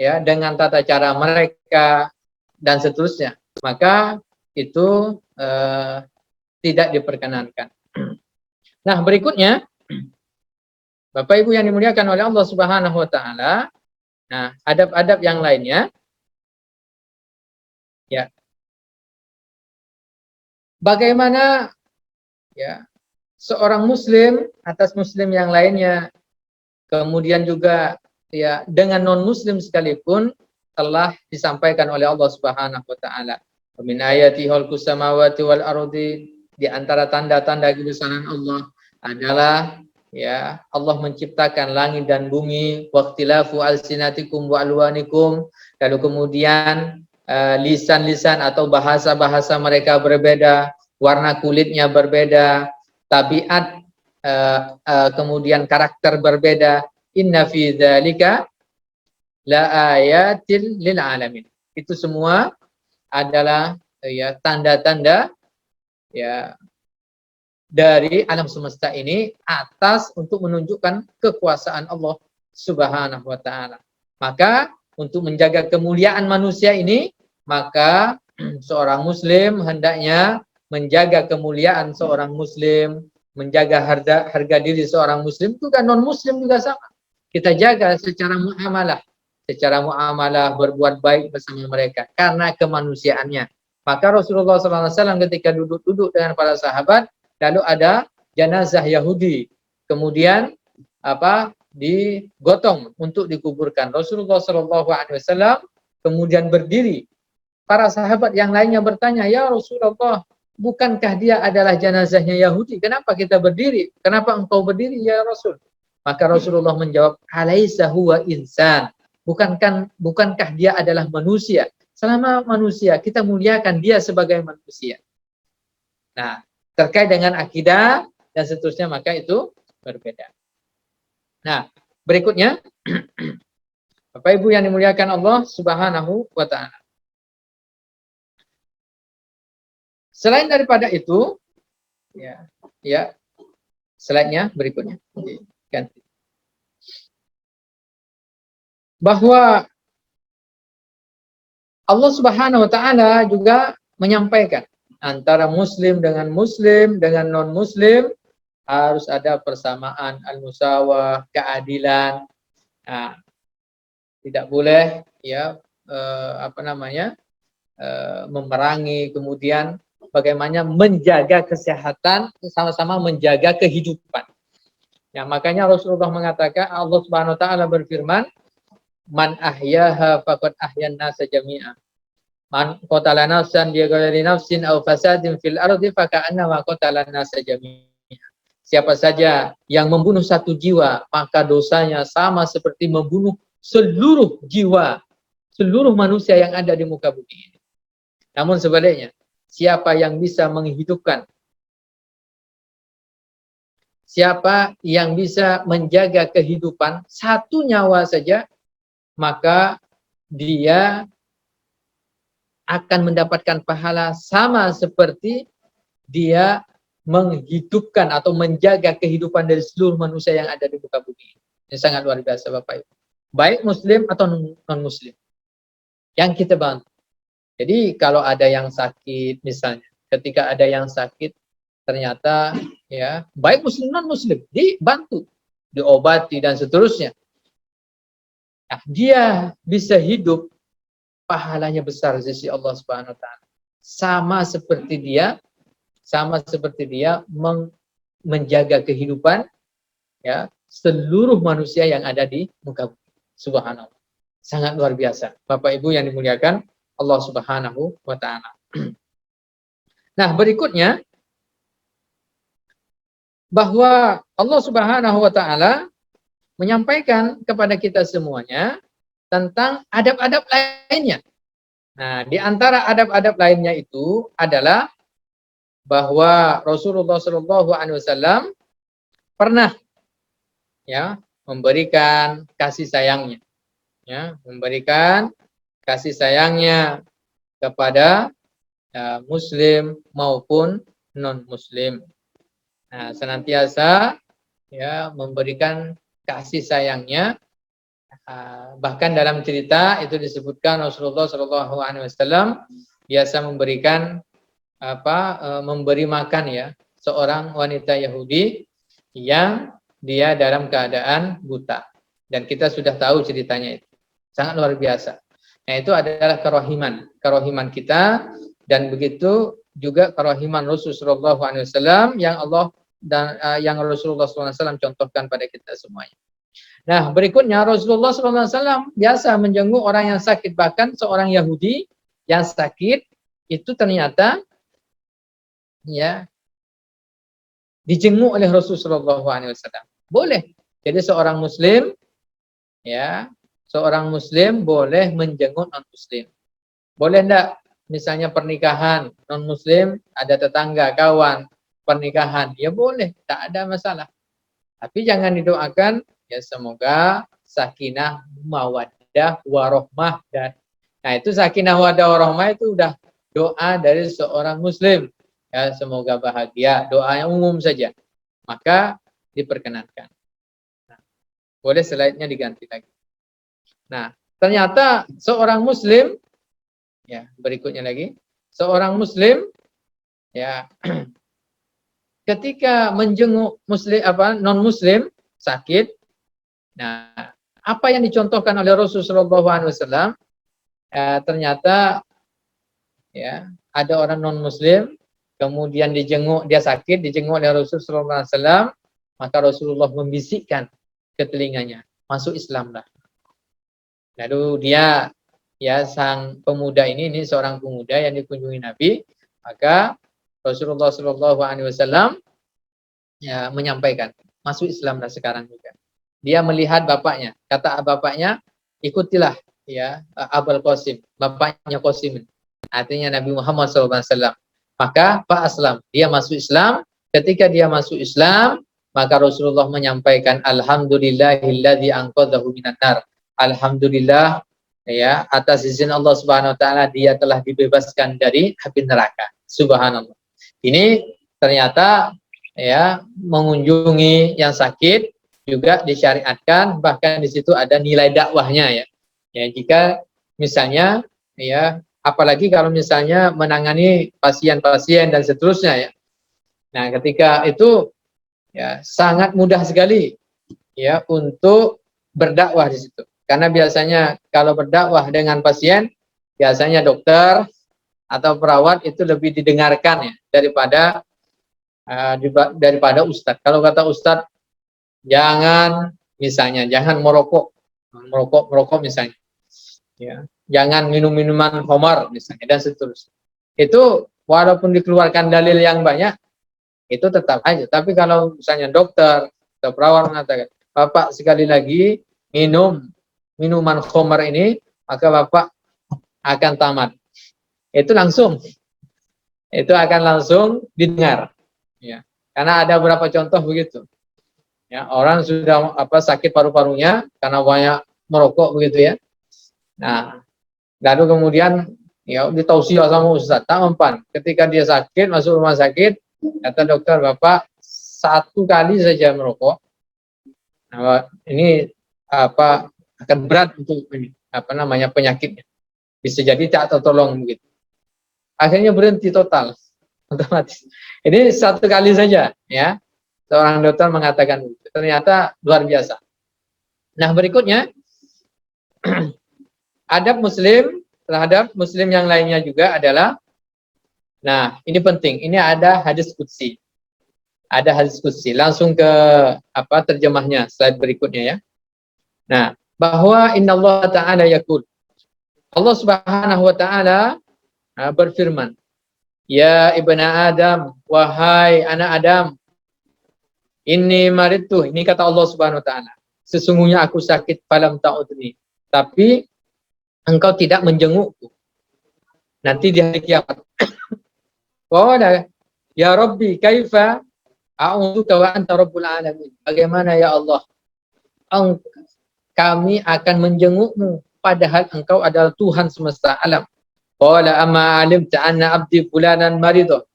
ya dengan tata cara mereka dan seterusnya, maka itu tidak diperkenankan. Nah, berikutnya Bapak Ibu yang dimuliakan oleh Allah Subhanahu wa taala, nah adab-adab yang lainnya Ya. Bagaimana ya seorang muslim atas muslim yang lainnya, kemudian juga ya dengan non muslim sekalipun telah disampaikan oleh Allah Subhanahu wa taala. Min ayati khalqus samawati wal ardi, di antara tanda-tanda kebesaran Allah adalah ya Allah menciptakan langit dan bumi, waqtilafu alsinatikum wa alwanikum, lalu kemudian lisan-lisan atau bahasa-bahasa mereka berbeda, warna kulitnya berbeda, tabiat kemudian karakter berbeda. Inna fi dzalika la ayatil lil alamin. Itu semua adalah ya tanda-tanda ya dari alam semesta ini atas untuk menunjukkan kekuasaan Allah Subhanahu wa taala. Maka untuk menjaga kemuliaan manusia ini, maka seorang muslim hendaknya menjaga kemuliaan seorang muslim, menjaga harga diri seorang muslim, juga non muslim juga sama. Kita jaga secara muamalah berbuat baik bersama mereka karena kemanusiaannya. Maka Rasulullah SAW ketika duduk-duduk dengan para sahabat, lalu ada jenazah Yahudi, kemudian digotong untuk dikuburkan. Rasulullah SAW kemudian berdiri. Para sahabat yang lainnya bertanya, ya Rasulullah, bukankah dia adalah jenazahnya Yahudi? Kenapa kita berdiri? Kenapa engkau berdiri ya Rasul? Maka Rasulullah menjawab, alaisa huwa insan. Bukankah dia adalah manusia? Selama manusia, kita muliakan dia sebagai manusia. Nah, terkait dengan akidah dan seterusnya, maka itu berbeda. Nah, berikutnya, Bapak Ibu yang dimuliakan Allah Subhanahu wa taala. Selain daripada itu, ya, slide-nya berikutnya. Ganti. Bahwa Allah Subhanahu wa taala juga menyampaikan antara muslim, dengan non muslim harus ada persamaan, al-musawah, keadilan. Nah, tidak boleh ya memerangi, kemudian bagaimana menjaga kesehatan, sama-sama menjaga kehidupan. Ya, makanya Rasulullah mengatakan, Allah Subhanahu wa taala berfirman, man ahyaha faqad ahyan nasa jami'a. Man qatala nafsan bi ghairi nafsin aw fasadin fil ardi faka'annama qatala nasa jami'a. Siapa saja yang membunuh satu jiwa, maka dosanya sama seperti membunuh seluruh jiwa, seluruh manusia yang ada di muka bumi ini. Namun sebaliknya, siapa yang bisa menghidupkan, siapa yang bisa menjaga kehidupan satu nyawa saja, maka dia akan mendapatkan pahala sama seperti dia menghidupkan atau menjaga kehidupan dari seluruh manusia yang ada di muka bumi. Ini sangat luar biasa Bapak Ibu. Baik muslim atau non muslim yang kita bantu. Jadi kalau ada yang sakit misalnya, ketika ada yang sakit ternyata ya baik muslim non muslim dibantu, diobati dan seterusnya. Nah, dia bisa hidup, pahalanya besar di sisi Allah Subhanahu wa taala. Sama seperti dia menjaga kehidupan ya seluruh manusia yang ada di muka bumi. Subhanallah. Sangat luar biasa. Bapak Ibu yang dimuliakan Allah Subhanahu wa taala. Nah, berikutnya bahwa Allah Subhanahu wa taala menyampaikan kepada kita semuanya tentang adab-adab lainnya. Nah, di antara adab-adab lainnya itu adalah bahwa Rasulullah SAW pernah ya memberikan kasih sayangnya, ya memberikan kasih sayangnya kepada muslim maupun non muslim. Nah, senantiasa ya memberikan kasih sayangnya. Bahkan dalam cerita itu disebutkan Rasulullah SAW biasa memberikan memberi makan ya seorang wanita Yahudi yang dia dalam keadaan buta, dan kita sudah tahu ceritanya itu sangat luar biasa. Nah, itu adalah kerohiman kita, dan begitu juga kerohiman Rasulullah SAW yang Allah dan yang Rasulullah SAW contohkan pada kita semuanya. Nah, berikutnya Rasulullah SAW biasa menjenguk orang yang sakit. Bahkan seorang Yahudi yang sakit itu ternyata ya dijenguk oleh Rasulullah SAW. Boleh. Jadi seorang Muslim ya, seorang Muslim boleh menjenguk non Muslim. Boleh enggak? Misalnya pernikahan non Muslim, ada tetangga, kawan, pernikahan, ya boleh, tak ada masalah. Tapi jangan didoakan ya semoga sakinah mawaddah warohmah, dan nah itu sakinah mawaddah warohmah itu udah doa dari seorang Muslim ya, semoga bahagia, doa yang umum saja, maka diperkenankan. Nah, boleh slide-nya diganti lagi. Nah, ternyata seorang Muslim ya, berikutnya lagi, seorang Muslim ya ketika menjenguk Muslim non Muslim sakit, nah apa yang dicontohkan oleh Rasulullah SAW, ternyata ya ada orang non Muslim kemudian dijenguk, dia sakit, dijenguk oleh Rasulullah SAW, maka Rasulullah membisikkan ke telinganya, masuk Islamlah. Lalu dia ya sang pemuda ini seorang pemuda yang dikunjungi Nabi, maka Rasulullah SAW ya menyampaikan, masuk Islamlah sekarang juga. Dia melihat bapaknya, kata bapaknya, ikutilah ya Abul Qasim, bapaknya Qasim, artinya Nabi Muhammad SAW. Maka Pak Aslam, dia masuk Islam. Ketika dia masuk Islam, maka Rasulullah menyampaikan, alhamdulillahilladzi anqadhahu minan nar. Alhamdulillah ya, atas izin Allah Subhanahu wa taala dia telah dibebaskan dari api neraka. Subhanallah. Ini ternyata ya mengunjungi yang sakit juga disyariatkan, bahkan di situ ada nilai dakwahnya ya. Ya, jika misalnya ya, apalagi kalau misalnya menangani pasien-pasien dan seterusnya ya. Nah, ketika itu ya sangat mudah sekali ya untuk berdakwah di situ. Karena biasanya kalau berdakwah dengan pasien, biasanya dokter atau perawat itu lebih didengarkan ya daripada ustadz. Kalau kata ustadz, jangan merokok misalnya, ya, jangan minum minuman khamar misalnya dan seterusnya. Itu walaupun dikeluarkan dalil yang banyak, itu tetap aja. Tapi kalau misalnya dokter atau perawat mengatakan, Bapak sekali lagi minum minuman khamar ini, maka Bapak akan tamat. Itu akan langsung didengar. Ya. Karena ada beberapa contoh begitu. Ya, orang sudah sakit paru-parunya karena banyak merokok begitu ya. Nah, lalu kemudian ya ditausiah sama ustaz, tak mempan. Ketika dia sakit, masuk rumah sakit, kata dokter, Bapak 1 kali saja merokok. Nah, ini akan berat untuk penyakitnya. Bisa jadi tak tertolong begitu. Akhirnya berhenti total, otomatis. Ini 1 kali saja, ya. Seorang dokter mengatakan begitu. Ternyata luar biasa. Nah, berikutnya adab Muslim terhadap Muslim yang lainnya juga adalah, nah ini penting. Ini ada hadis qudsi. Ada hadis qudsi. Langsung ke terjemahnya slide berikutnya ya. Nah, bahwa innallaha ta'ala yaqul, Allah Subhanahu wa taala berfirman, ya ibna Adam, wahai anak Adam, inni maridtu, ini kata Allah Subhanahu wa taala, sesungguhnya aku sakit, falam ta'udni, tapi engkau tidak menjengukku nanti di hari kiamat. Qala ya Rabbi kaifa a'udzuka wa anta rabbul alamin, bagaimana ya Allah kami akan menjengukmu padahal engkau adalah Tuhan semesta alam. Qala amma alimta anna abdi fulanan maridah,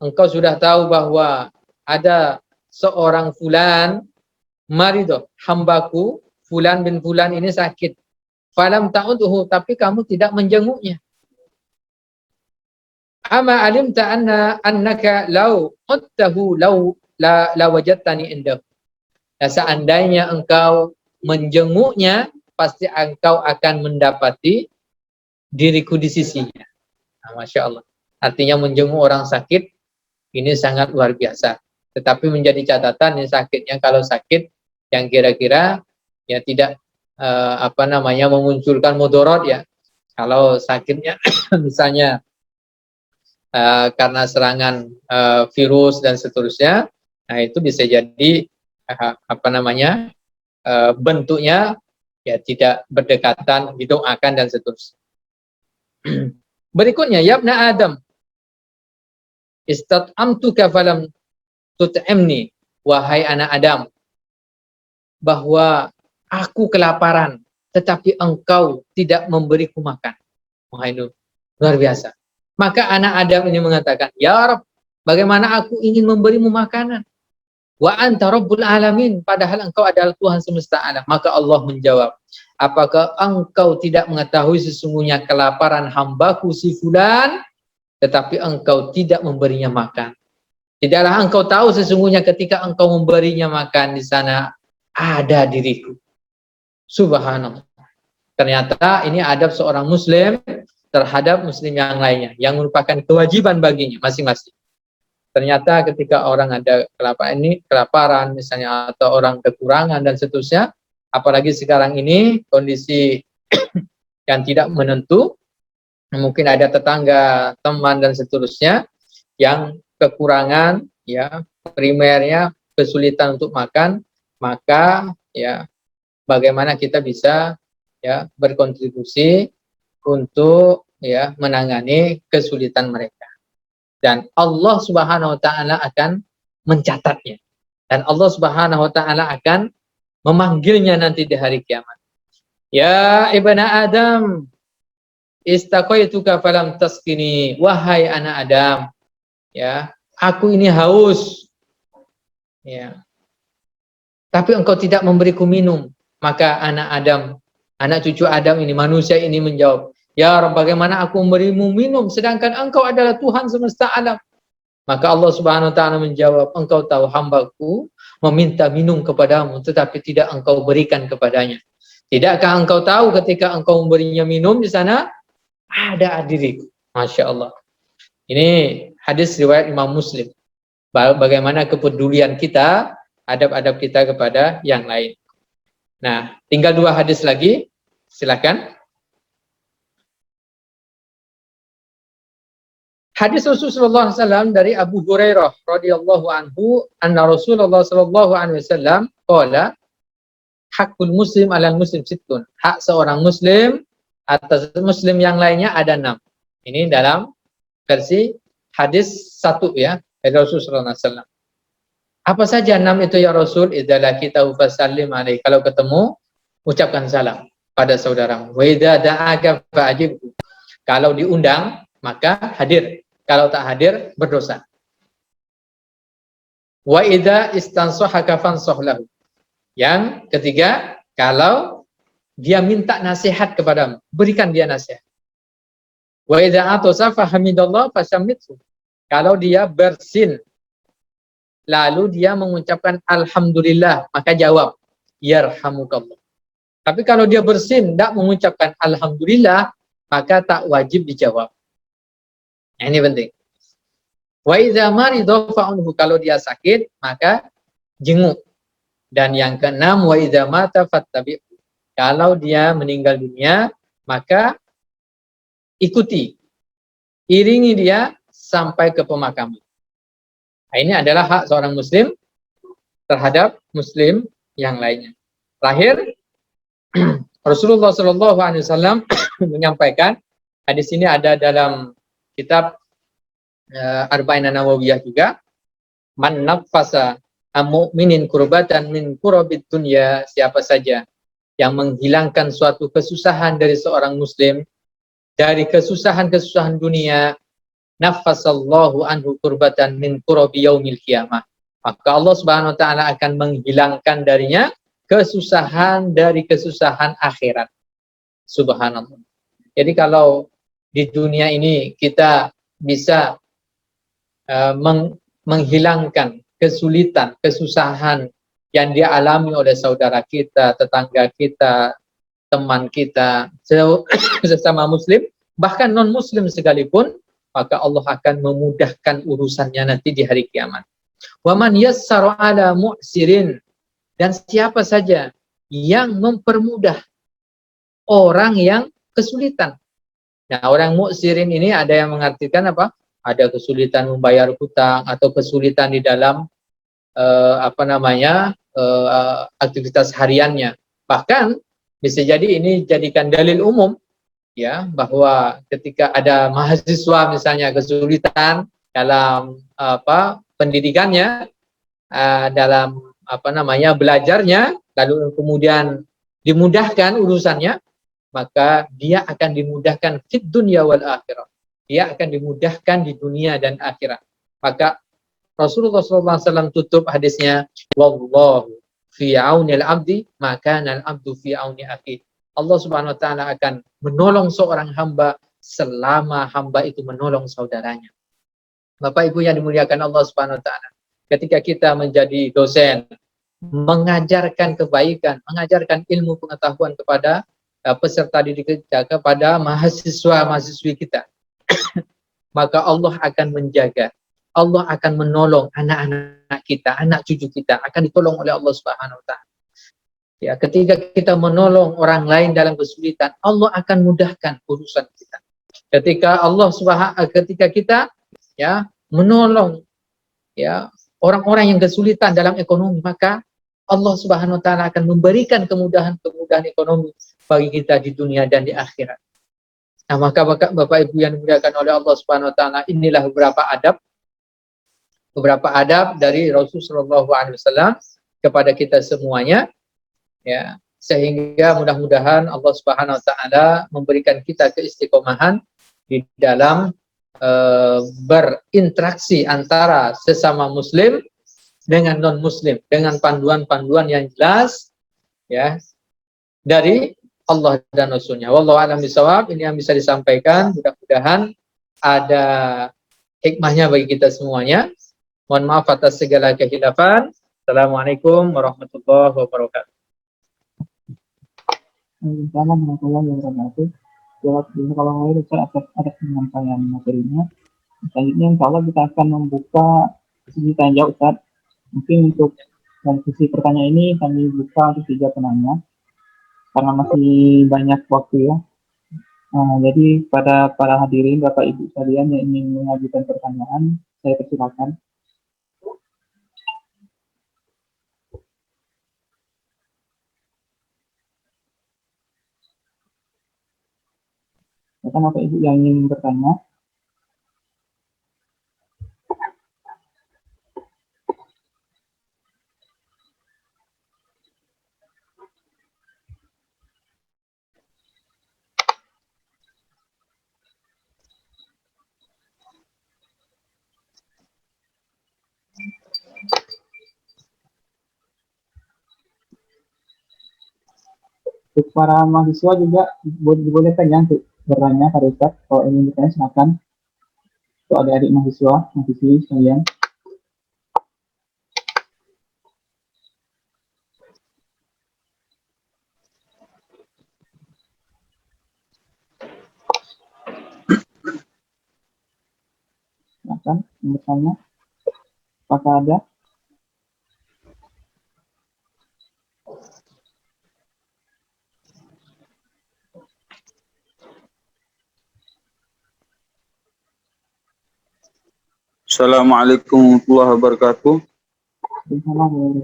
engkau sudah tahu bahwa ada seorang fulan maridah, hambaku fulan bin fulan ini sakit. Falam ta'udhu, tapi kamu tidak menjenguknya. Ama alimta annaka law uttahu law la wajadtani indahu. Nah, seandainya engkau menjenguknya, pasti engkau akan mendapati diriku di sisinya. Nah, Masya Allah. Artinya menjenguk orang sakit ini sangat luar biasa. Tetapi menjadi catatan ini sakitnya kalau sakit yang kira-kira ya tidak memunculkan mudarat ya. Kalau sakitnya misalnya karena serangan virus dan seterusnya, nah itu bisa jadi bentuknya ya tidak berdekatan, didoakan dan seterusnya. Berikutnya, ya ibna Adam, istat'amtuka falam tut'imni, wahai anak Adam, bahwa aku kelaparan tetapi engkau tidak memberiku makan. Wah, itu luar biasa. Maka anak Adam ini mengatakan, ya Rabb, bagaimana aku ingin memberimu makanan? Wa anta rabbul alamin, padahal engkau adalah Tuhan semesta alam. Maka Allah menjawab, apakah engkau tidak mengetahui sesungguhnya kelaparan hambaku si fulan, tetapi engkau tidak memberinya makan. Tidaklah engkau tahu sesungguhnya ketika engkau memberinya makan di sana ada diriku. Subhanallah. Ternyata ini adab seorang muslim terhadap muslim yang lainnya, yang merupakan kewajiban baginya masing-masing. Ternyata ketika orang ada kelaparan misalnya, atau orang kekurangan dan seterusnya, apalagi sekarang ini kondisi yang tidak menentu, mungkin ada tetangga, teman dan seterusnya yang kekurangan ya, primernya kesulitan untuk makan, maka ya bagaimana kita bisa ya berkontribusi untuk ya menangani kesulitan mereka. Dan Allah Subhanahu wa taala akan mencatatnya. Dan Allah Subhanahu wa taala akan memanggilnya nanti di hari kiamat. Ya ibna Adam, istaqaituka falam taskini, wahai anak Adam, ya, aku ini haus. Ya. Tapi engkau tidak memberiku minum. Maka anak Adam, anak cucu Adam ini, manusia ini menjawab, ya Rabb, bagaimana aku memberimu minum sedangkan engkau adalah Tuhan semesta alam? Maka Allah Subhanahu wa taala menjawab, engkau tahu hambaku meminta minum kepadamu tetapi tidak engkau berikan kepadanya. Tidakkah engkau tahu ketika engkau memberinya minum di sana ada diriku? Masya Allah. Ini hadis riwayat Imam Muslim. Bagaimana kepedulian kita, adab-adab kita kepada yang lain. Nah, tinggal 2 hadis lagi. Silakan. Hadis Rasulullah SAW dari Abu Hurairah radhiyallahu anhu, anna Rasulullah sallallahu alaihi wasallam qala, hakul muslim alal muslim sittun. Hak seorang muslim atas muslim yang lainnya ada 6. Ini dalam versi hadis 1 ya, dari Rasulullah SAW. Apa saja 6 itu ya Rasul? Idza laqitahu fasallim alaihi. Kalau ketemu, ucapkan salam pada saudaramu. Wa idza da'aka fa'ajibhu. Kalau diundang, maka hadir. Kalau tak hadir, berdosa. Wa idza istansahaka fansah lahu. Yang ketiga, kalau dia minta nasihat kepadamu, berikan dia nasihat. Wa idza atasa fahamidallah fasammithu. Kalau dia bersin, lalu dia mengucapkan alhamdulillah, maka jawab yarhamukallah. Tapi kalau dia bersin tidak mengucapkan alhamdulillah, maka tak wajib dijawab. Nah, ini penting. Wa idza marida fa'unhu, kalau dia sakit maka jenguk. Dan yang keenam, wa idza mata fattabi'. Kalau dia meninggal dunia maka ikuti, iringi dia sampai ke pemakaman. Nah, ini adalah hak seorang muslim terhadap muslim yang lainnya. Terakhir, Rasulullah SAW menyampaikan, hadis ini ada dalam kitab Arba'in An-Nawawiyah juga, man nafasa mu'minin kurbatan min kurabid dunya, siapa saja yang menghilangkan suatu kesusahan dari seorang muslim, dari kesusahan-kesusahan dunia, nafasallahu anhu kurbatan min kurabi yaumil qiyamah, maka Allah Subhanahu wa taala akan menghilangkan darinya kesusahan dari kesusahan akhirat. Subhanallah. Jadi kalau di dunia ini kita bisa menghilangkan kesulitan, kesusahan yang dialami oleh saudara kita, tetangga kita, teman kita sesama muslim, bahkan non muslim sekalipun, maka Allah akan memudahkan urusannya nanti di hari kiamat. Wa man yassara ala mu'sirin, dan siapa saja yang mempermudah orang yang kesulitan. Nah, orang mu'sirin ini ada yang mengartikan apa? Ada kesulitan membayar hutang atau kesulitan di dalam aktivitas hariannya. Bahkan bisa jadi ini jadikan dalil umum, ya, bahwa ketika ada mahasiswa misalnya kesulitan dalam pendidikannya, dalam belajarnya, lalu kemudian dimudahkan urusannya, maka dia akan dimudahkan fid dunya wal akhirah. Dia akan dimudahkan di dunia dan akhirat. Maka Rasulullah SAW tutup hadisnya, wallahu fi aunil abdi maka al abdu fi auni akhi. Allah Subhanahu wa taala akan menolong seorang hamba selama hamba itu menolong saudaranya. Bapak Ibu yang dimuliakan Allah Subhanahu wa taala, ketika kita menjadi dosen, mengajarkan kebaikan, mengajarkan ilmu pengetahuan kepada peserta didik kita, kepada mahasiswa-mahasiswi kita, maka Allah akan menjaga, Allah akan menolong anak-anak kita, anak cucu kita akan ditolong oleh Allah Subhanahu wa taala. Ya, ketika kita menolong orang lain dalam kesulitan, Allah akan mudahkan urusan kita. Ketika kita ya menolong ya orang-orang yang kesulitan dalam ekonomi, maka Allah Subhanahu wa taala akan memberikan kemudahan ekonomi bagi kita di dunia dan di akhirat. Nah, maka Bapak Ibu yang dimuliakan oleh Allah Subhanahu wa taala, inilah beberapa adab dari Rasulullah SAW kepada kita semuanya, ya, sehingga mudah-mudahan Allah Subhanahu wa taala memberikan kita keistiqomahan di dalam berinteraksi antara sesama muslim dengan non muslim dengan panduan-panduan yang jelas, ya, dari Allah dan Rasulnya. Wallahu a'lam bishawab. Ini yang bisa disampaikan, mudah-mudahan ada hikmahnya bagi kita semuanya. Mohon maaf atas segala kehilafan. Assalamualaikum warahmatullahi wabarakatuh. Assalamualaikum warahmatullahi wabarakatuh. Jawab dulu kalau mau ada penyampaian materinya. Selanjutnya insya Allah kita akan membuka sesi tanya jawab, Ustaz. Mungkin untuk sesi pertanyaan ini kami buka untuk 3 penanya karena masih banyak waktu ya. Jadi pada para hadirin Bapak Ibu sekalian yang ingin mengajukan pertanyaan, saya persilakan. Bapak Ibu yang ingin bertanya. Untuk para mahasiswa juga dibolehkan ya untuk bertanya pada Ustaz. Kalau ingin bertanya silakan. Untuk adik-adik mahasiswi sekalian. Silakan bertanya. Apakah ada? Assalamualaikum warahmatullahi wabarakatuh.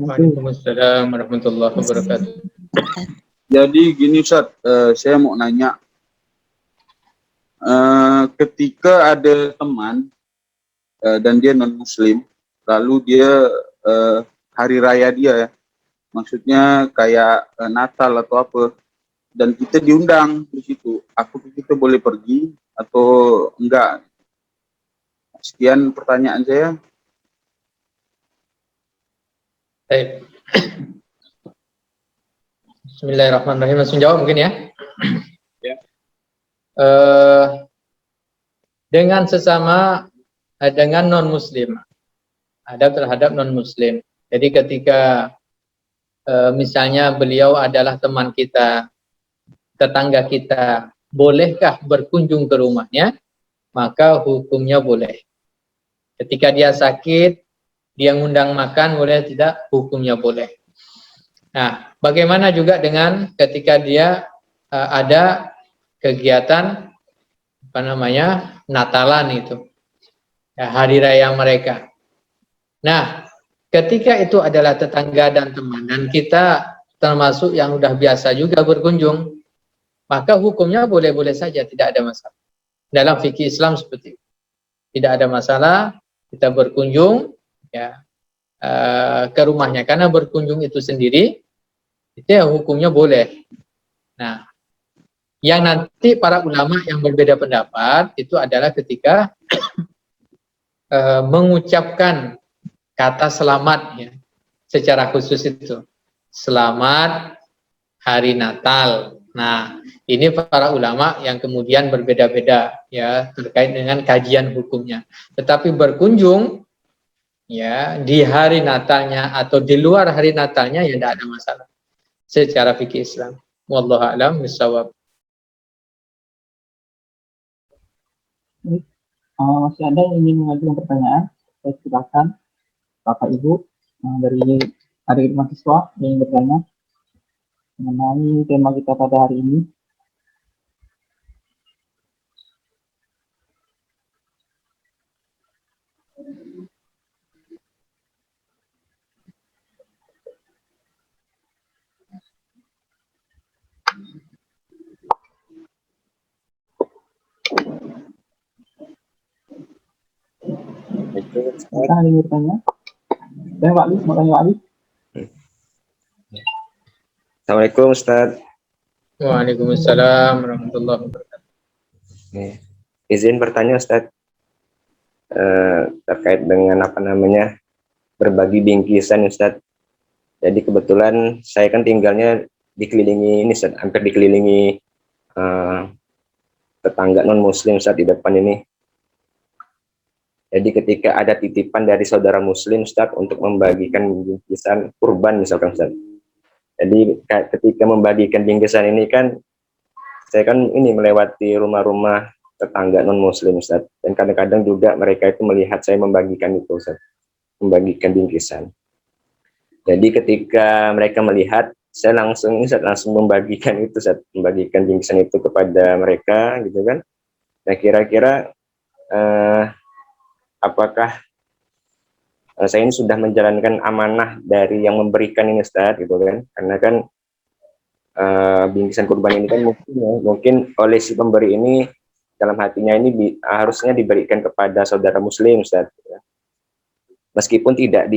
Waalaikumsalam warahmatullahi wabarakatuh. Jadi gini Ustaz, saya mau nanya, ketika ada teman dan dia non muslim, lalu dia hari raya dia ya, maksudnya kayak Natal atau apa, dan kita diundang di situ, apa kita boleh pergi atau enggak? Sekian pertanyaan saya. Baik. Bismillahirrahmanirrahim. Langsung jawab mungkin ya. Ya. Dengan sesama, dengan non muslim, adab terhadap non muslim. Jadi ketika misalnya beliau adalah teman kita, tetangga kita, bolehkah berkunjung ke rumahnya? Maka hukumnya boleh. Ketika dia sakit, dia ngundang makan, boleh tidak? Hukumnya boleh. Nah, bagaimana juga dengan ketika dia ada kegiatan apa namanya Natalan itu, ya, hari raya mereka. Nah, ketika itu adalah tetangga dan teman, dan kita termasuk yang udah biasa juga berkunjung, maka hukumnya boleh-boleh saja, tidak ada masalah. Dalam fikih Islam seperti itu, tidak ada masalah kita berkunjung ya ke rumahnya, karena berkunjung itu sendiri itu ya hukumnya boleh. Nah, yang nanti para ulama yang berbeda pendapat itu adalah ketika mengucapkan kata selamat ya, secara khusus itu selamat hari Natal. Nah, ini para ulama yang kemudian berbeda-beda ya terkait dengan kajian hukumnya. Tetapi berkunjung ya di hari Natalnya atau di luar hari Natalnya ya tidak ada masalah secara fikih Islam. Wallahu a'lam bishawab. Masih ada yang ingin mengajukan pertanyaan? Saya silakan Bapak Ibu dari adik mahasiswa yang ingin bertanya mengenai tema kita pada hari ini. Kita ada yang bertanya? Dan Pak Ali, mau tanya Pak Ali? Assalamualaikum Ustaz. Waalaikumsalam warahmatullahi wabarakatuh. Izin bertanya Ustaz, terkait dengan apa namanya berbagi bingkisan Ustaz. Jadi kebetulan saya kan tinggalnya dikelilingi ini Ustaz, hampir dikelilingi tetangga non muslim Ustaz di depan ini. Jadi ketika ada titipan dari saudara muslim Ustaz untuk membagikan bingkisan kurban misalkan Ustaz. Jadi ketika membagikan bingkisan ini kan saya kan ini melewati rumah-rumah tetangga non muslim Ustaz, dan kadang-kadang juga mereka itu melihat saya membagikan itu Ustaz, membagikan bingkisan. Jadi ketika mereka melihat saya langsung membagikan itu Ustaz, membagikan bingkisan itu kepada mereka gitu kan. Nah kira-kira apakah saya ini sudah menjalankan amanah dari yang memberikan ini Ustaz gitu kan, karena kan bingkisan kurban ini kan mungkin oleh si pemberi ini dalam hatinya ini harusnya diberikan kepada saudara muslim Ustaz, meskipun tidak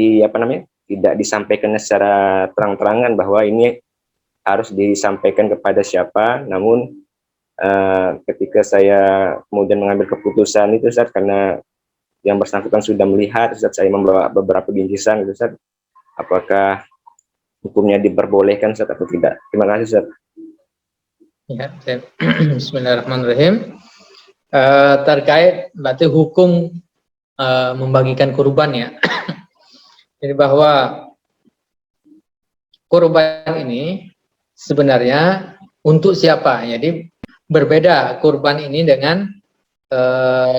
tidak disampaikan secara terang-terangan bahwa ini harus disampaikan kepada siapa, namun ketika saya kemudian mengambil keputusan itu Ustaz, karena yang bersangkutan sudah melihat Ustaz saya membawa beberapa bingkisan gitu Ustaz, apakah hukumnya diperbolehkan Ustaz atau tidak? Terima kasih Ustaz. Ya, Bismillahirrahmanirrahim. Terkait berarti hukum membagikan kurban ya. Jadi bahwa kurban ini sebenarnya untuk siapa? Jadi berbeda kurban ini dengan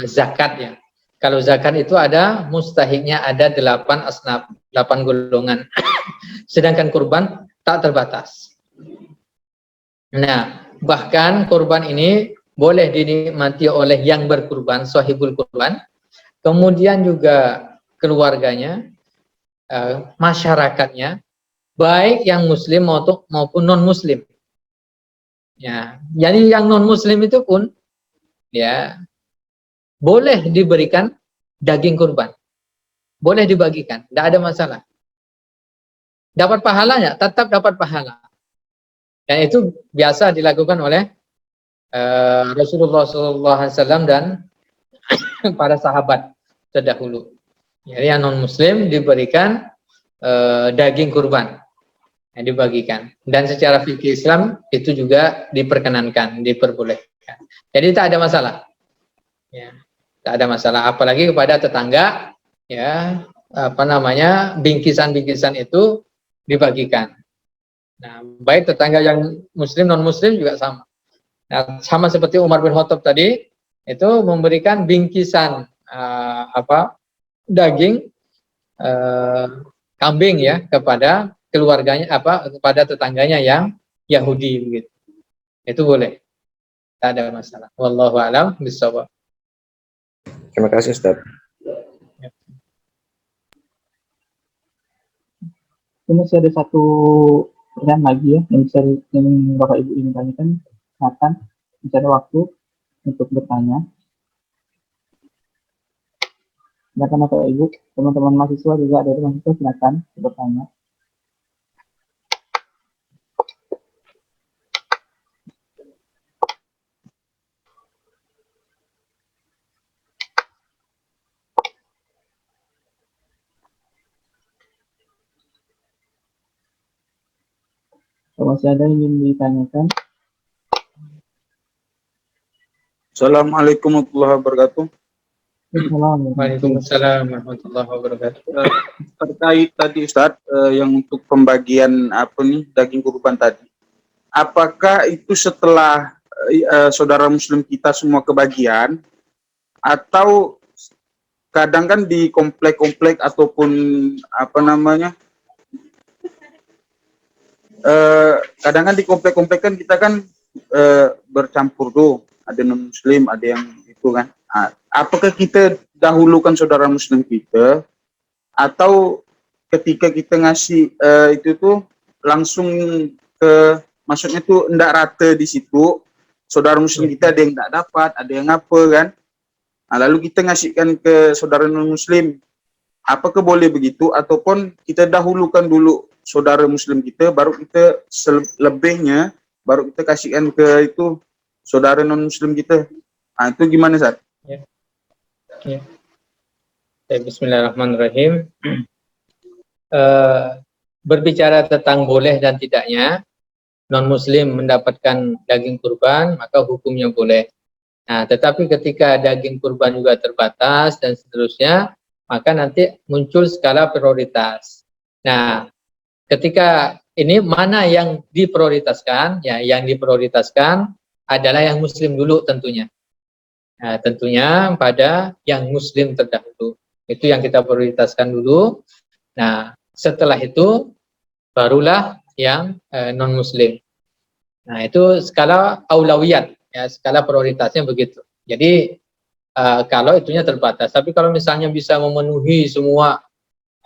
zakat ya. Kalau zakat itu ada mustahiknya ada 8 asnaf, 8 golongan. Sedangkan kurban tak terbatas. Nah, bahkan kurban ini boleh dinikmati oleh yang berkurban, sahibul kurban, kemudian juga keluarganya, masyarakatnya, baik yang muslim maupun non muslim. Ya, jadi yang non muslim itu pun ya boleh diberikan daging kurban, boleh dibagikan, tidak ada masalah. Dapat pahalanya, tetap dapat pahala. Dan itu biasa dilakukan oleh Rasulullah SAW dan para sahabat terdahulu. Jadi yang non muslim diberikan daging kurban yang dibagikan, dan secara fikih Islam itu juga diperkenankan, diperbolehkan. Jadi tak ada masalah. Ya, tak ada masalah, apalagi kepada tetangga ya, apa namanya, bingkisan-bingkisan itu dibagikan. Nah, baik tetangga yang muslim non muslim juga sama. Nah, sama seperti Umar bin Khattab tadi, itu memberikan bingkisan daging kambing ya kepada keluarganya kepada tetangganya yang Yahudi begitu. Itu boleh. Tidak ada masalah. Wallahu a'lam bishawab. Terima kasih Ustaz. Ini masih ada satu pertanyaan lagi ya yang bisa yang Bapak Ibu ingin tanyakan. Silakan, bisa ada waktu untuk bertanya. Silakan Bapak Ibu, teman-teman mahasiswa juga ada mahasiswa, silakan bertanya. Kalau masih ada yang ingin ditanyakan, Assalamualaikum warahmatullahi wabarakatuh. Waalaikumsalam warahmatullahi wabarakatuh. Terkait tadi Ustaz, yang untuk pembagian daging kurban tadi, apakah itu setelah saudara muslim kita semua kebagian, atau kadang kan di komplek-komplek ataupun kadang kan di komplek-komplek kan kita kan bercampur tuh, ada non muslim, ada yang itu kan. Apakah kita dahulukan saudara muslim kita, atau ketika kita ngasih itu tuh langsung ke, maksudnya tuh enggak rata di situ, saudara muslim kita ada yang enggak dapat, ada yang apa kan. Nah, lalu kita ngasihkan ke saudara non muslim. Apakah boleh begitu, ataupun kita dahulukan dulu saudara muslim kita, baru kita selebihnya baru kita kasihkan ke itu saudara non muslim kita. Nah, itu gimana Ustaz? Ya. Bismillahirrahmanirrahim. Berbicara tentang boleh dan tidaknya non muslim mendapatkan daging kurban, maka hukumnya boleh. Nah, tetapi ketika daging kurban juga terbatas dan seterusnya, maka nanti muncul skala prioritas. Nah, ketika ini mana yang diprioritaskan? Ya, yang diprioritaskan adalah yang muslim dulu tentunya. Nah, tentunya pada yang muslim terdahulu. Itu yang kita prioritaskan dulu. Nah, setelah itu barulah yang non muslim. Nah, itu skala aulawiyat, ya, skala prioritasnya begitu. Jadi kalau itunya terbatas, tapi kalau misalnya bisa memenuhi semua,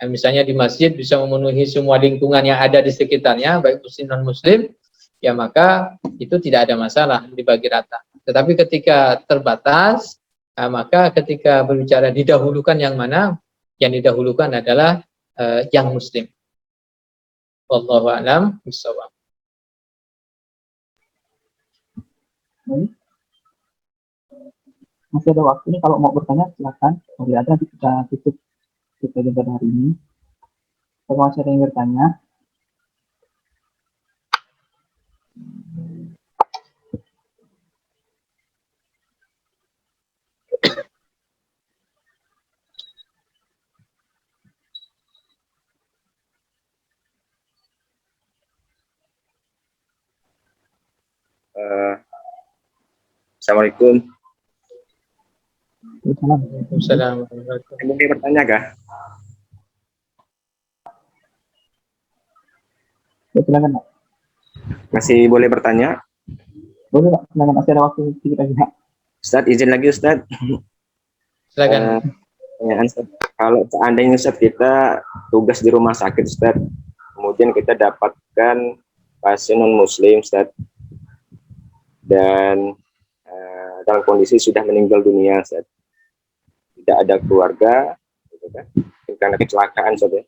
misalnya di masjid bisa memenuhi semua lingkungan yang ada di sekitarnya, baik muslim non muslim, ya maka itu tidak ada masalah dibagi rata. Tetapi ketika terbatas, maka ketika berbicara didahulukan yang mana, yang didahulukan adalah yang muslim. Wallahu a'lam bishawab. masih ada waktu nih, kalau mau bertanya silakan. Kalau tidak ada, nanti kita tutup pada hari ini. Kalau masih ada yang bertanya, Assalamualaikum. Waalaikumsalam. Mungkin bertanya kah? ya, silakan Pak. Masih boleh bertanya? Boleh Pak, silakan, masih ada waktu sedikit lagi Pak. Ustaz, izin lagi Ustaz. Silakan. Pertanyaan Ustaz. Kalau seandainya Ustaz kita tugas di rumah sakit Ustaz, kemudian kita dapatkan pasien non muslim Ustaz, dan dalam kondisi sudah meninggal dunia Ustaz, tidak ada keluarga gitu kan, karena kecelakaan Ustaz ya.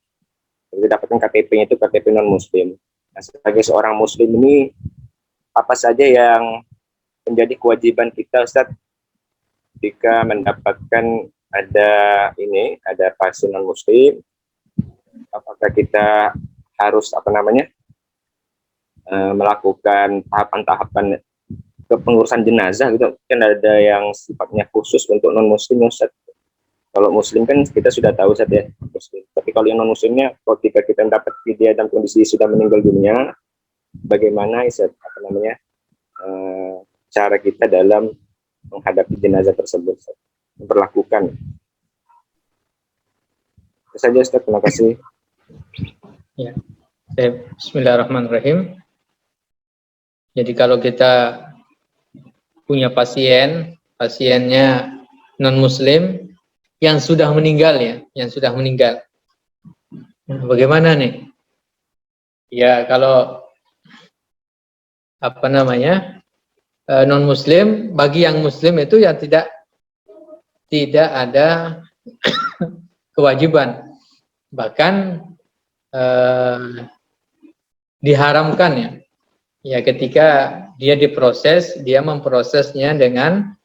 Kita dapatkan KTP-nya itu KTP non muslim. Nah, sebagai seorang muslim ini apa saja yang menjadi kewajiban kita Ustaz jika mendapatkan ada pasien non muslim? Apakah kita harus melakukan tahapan-tahapan kepengurusan jenazah gitu? Kan ada yang sifatnya khusus untuk non muslim Ustaz. Kalau muslim kan kita sudah tahu Ustaz ya, muslim. Tapi kalau yang non muslimnya, ketika kita mendapat dia dalam kondisi sudah meninggal dunia, bagaimana Ustaz cara kita dalam menghadapi jenazah tersebut, Ustaz. Memperlakukan. Itu saja, Ustaz. Terima kasih. Ya. Bismillahirrahmanirrahim. Jadi kalau kita punya pasiennya non muslim yang sudah meninggal ya, yang sudah meninggal. Nah, bagaimana nih? Ya kalau apa namanya non muslim, bagi yang muslim itu ya tidak ada kewajiban, bahkan diharamkan ya. Ya ketika dia diproses, dia memprosesnya dengan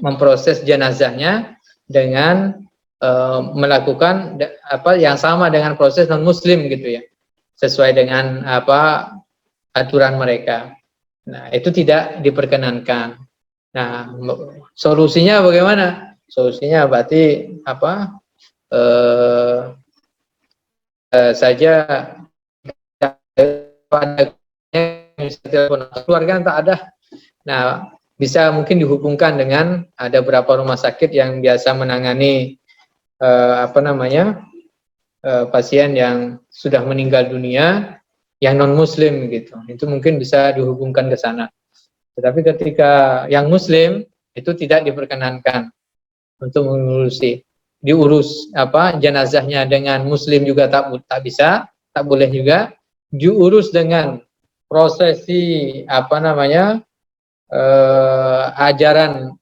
memproses jenazahnya dengan melakukan yang sama dengan proses non muslim gitu ya, sesuai dengan aturan mereka. Nah, itu tidak diperkenankan. Nah, solusinya bagaimana? Solusinya berarti saja pada keluarga tak ada. Nah, bisa mungkin dihubungkan dengan ada beberapa rumah sakit yang biasa menangani pasien yang sudah meninggal dunia yang non muslim gitu. Itu mungkin bisa dihubungkan ke sana. Tetapi ketika yang muslim itu tidak diperkenankan untuk diurus jenazahnya dengan muslim juga tak bisa, tak boleh juga diurus dengan prosesi ajaran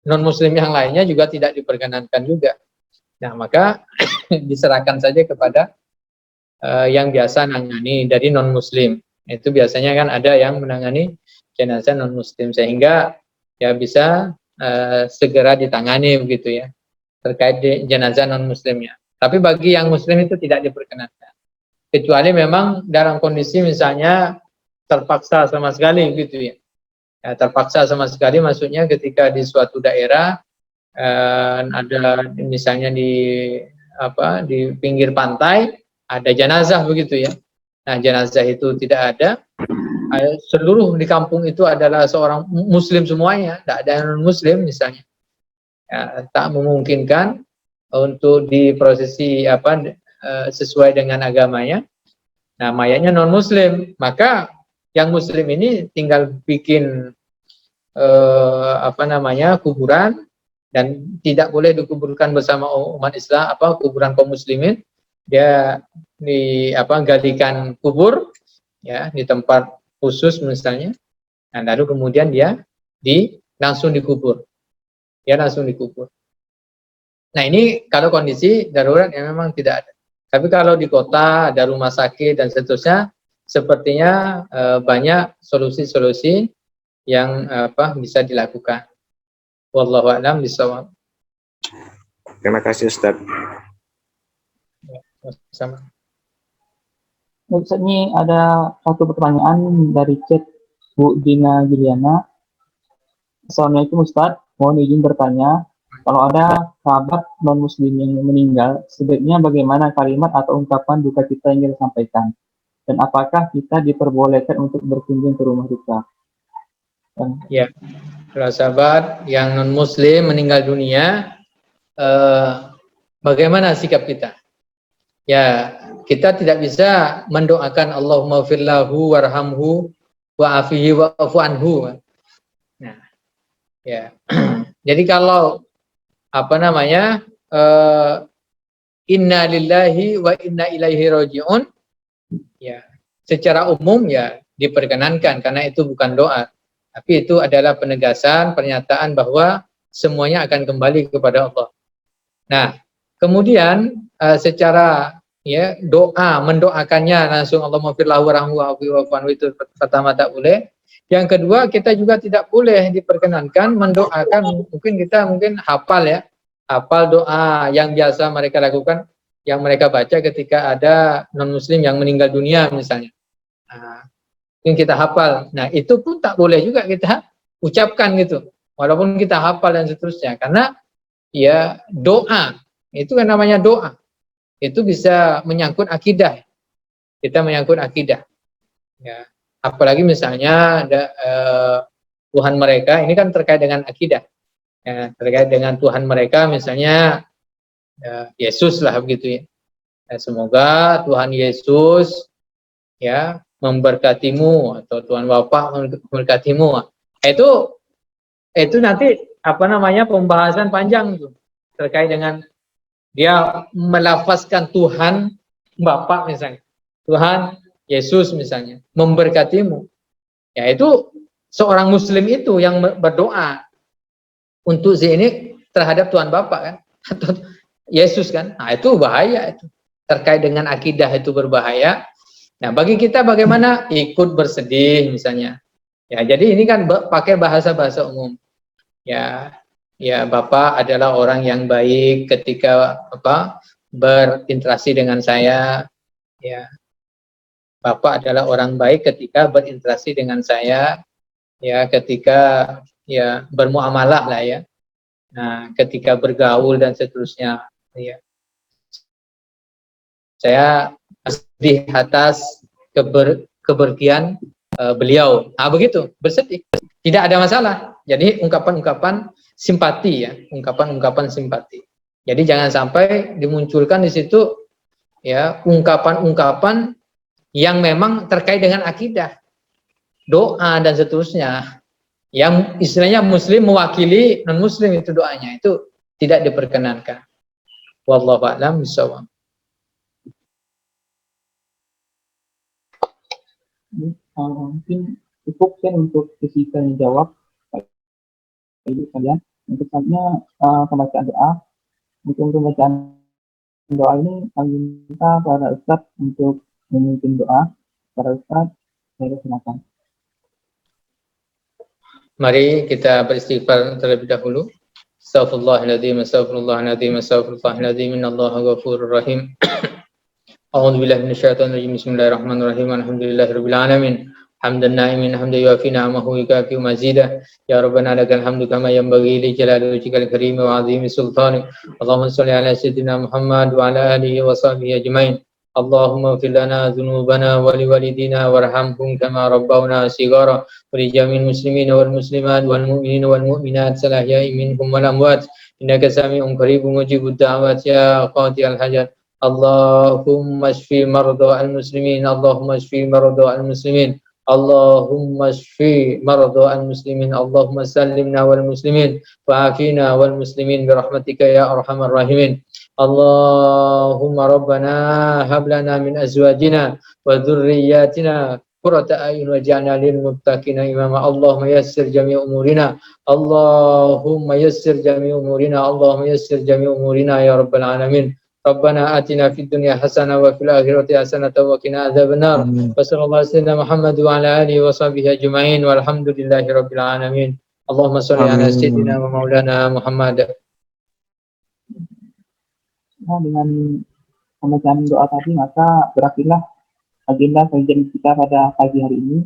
non muslim yang lainnya juga tidak diperkenankan juga. Nah, maka diserahkan saja kepada yang biasa menangani dari non muslim. Itu biasanya kan ada yang menangani jenazah non muslim sehingga ya bisa segera ditangani begitu ya terkait jenazah non muslimnya. Tapi bagi yang muslim itu tidak diperkenankan, kecuali memang dalam kondisi misalnya terpaksa sama sekali gitu ya. Terpaksa sama sekali maksudnya ketika di suatu daerah ada misalnya di pinggir pantai ada jenazah begitu ya. Nah, jenazah itu tidak ada, seluruh di kampung itu adalah seorang muslim semuanya, tidak ada non muslim misalnya. Ya, tak memungkinkan untuk diprosesi sesuai dengan agamanya. Nah, mayatnya non muslim, maka yang muslim ini tinggal bikin kuburan, dan tidak boleh dikuburkan bersama umat Islam kuburan kaum muslimin. Dia galikan kubur ya di tempat khusus misalnya. Nah, lalu kemudian dia langsung dikubur. Dia langsung dikubur. Nah, ini kalau kondisi darurat yang memang tidak ada. Tapi kalau di kota ada rumah sakit dan seterusnya, sepertinya banyak solusi-solusi yang bisa dilakukan. Wallahu a'lam bishawab. Terima kasih, Ustaz. Sama. Ustaz, ini ada satu pertanyaan dari chat Bu Dina Juliana. Assalamualaikum Ustaz, mohon izin bertanya, kalau ada sahabat non muslim yang meninggal, sebaiknya bagaimana kalimat atau ungkapan duka cita yang kita sampaikan? Dan apakah kita diperbolehkan untuk berkunjung ke rumah duka? Ya, kalau sahabat yang non muslim meninggal dunia, bagaimana sikap kita? Ya, kita tidak bisa mendoakan Allahumma firlahu warhamhu wa'afihi wa'afu anhu. Nah, ya. Jadi kalau inna lillahi wa inna ilaihi raji'un, ya, secara umum ya diperkenankan karena itu bukan doa. Tapi itu adalah penegasan, pernyataan bahwa semuanya akan kembali kepada Allah. Nah, kemudian secara ya doa, mendoakannya langsung Allahumma firlahu warhamhu wa'afu anhu itu pertama tak boleh. Yang kedua, kita juga tidak boleh diperkenankan mendoakan, mungkin hafal ya, hafal doa yang biasa mereka lakukan, yang mereka baca ketika ada non muslim yang meninggal dunia misalnya. Nah, yang kita hafal. Nah, itu pun tak boleh juga kita ucapkan gitu. Walaupun kita hafal dan seterusnya. Karena ya doa, itu kan namanya doa. Itu bisa menyangkut akidah. Kita menyangkut akidah. Ya. apalagi misalnya ada Tuhan mereka, ini kan terkait dengan akidah, ya, terkait dengan Tuhan mereka, misalnya Yesus lah begitu ya. Semoga Tuhan Yesus ya memberkatimu, atau Tuhan Bapa memberkatimu. Itu nanti apa namanya pembahasan panjang tuh terkait dengan dia melafazkan Tuhan Bapa misalnya, Tuhan Yesus misalnya memberkatimu. Ya itu seorang Muslim itu yang berdoa untuk si ini terhadap Tuhan Bapa kan, atau Yesus kan. Nah itu bahaya itu. Terkait dengan akidah itu berbahaya. Nah, bagi kita bagaimana ikut bersedih misalnya. Ya, jadi ini kan pakai bahasa-bahasa umum. Ya, ya Bapak adalah orang yang baik ketika berinteraksi dengan saya. Ya, Bapak adalah orang baik ketika berinteraksi dengan saya. Ya, ketika ya bermuamalah lah ya. Nah, ketika bergaul dan seterusnya. Ya. Saya sedih atas kepergian beliau. Nah, begitu, bersedih. Tidak ada masalah. Jadi ungkapan-ungkapan simpati ya, ungkapan-ungkapan simpati. Jadi jangan sampai dimunculkan di situ ya ungkapan-ungkapan yang memang terkait dengan akidah, doa dan seterusnya. Yang istilahnya muslim mewakili non-muslim itu doanya, itu tidak diperkenankan. Wallahu a'lam bishawab. Mungkin cukup kan untuk sesi tanya jawab ibu kalian. Untuk selanjutnya pembacaan doa. Untuk pembacaan doa ini kami minta para ustadz untuk memimpin doa. Para ustadz, saya silakan. Mari kita beristighfar terlebih dahulu. Astaghfirullahaladzim, astaghfirullahaladzim, astaghfirullahaladzim, innallaha ghafurur rahim. A'udzubillahi minasyaitonirrajim. Bismillahirrahmanirrahim. Alhamdulillahirabbil alamin. Hamdan na'imin hamdan yuafi ni'amahu wa yukafi mazidah. Ya Rabbana lakal hamdu kama yanbaghi li jalali wajhikal karim wa 'azimi sultanik. Allahumma shalli ala sayyidina Muhammad wa ala alihi wa sahbihi ajmain. Allahumma ighfir lana dhunubana wa liwalidina warhamhum kama rabbawna shighara wa li jami'il muslimina wal muslimat wal mu'minina wal mu'minat salahya'i minhum wal amwat. Innaka sami'un qaribun mujibud da'wat ya qadiyal hajat. Allahumma shfi marda al-muslimin, Allahumma shfi marda al-muslimin, Allahumma shfi marda al-muslimin, Allahumma sallimna wal muslimin, wa'afina wal muslimin birahmatika ya arhamar rahimin. Allahumma rabbana hablana min azwajina wa dhurriyyatina qurrata a'yun waj'alna lil muttaqina imama. Allahumma yassir jami' umurina, Allahumma yassir jami' umurina, Allahumma yassir jami' umurina ya rabbal alamin. Rabbana atina fid dunya hasanah wa fil akhirati hasanah wa qina adzabannar. Wa sallallahu alaihi wasallam Muhammad wa ala alihi wa sahbihi ajma'in walhamdulillahi rabbil alamin. Allahumma shalli ala sayyidina wa maulana Muhammad. Nah, dengan pembacaan doa tadi, maka berakhirlah agenda kajian kita pada pagi hari ini.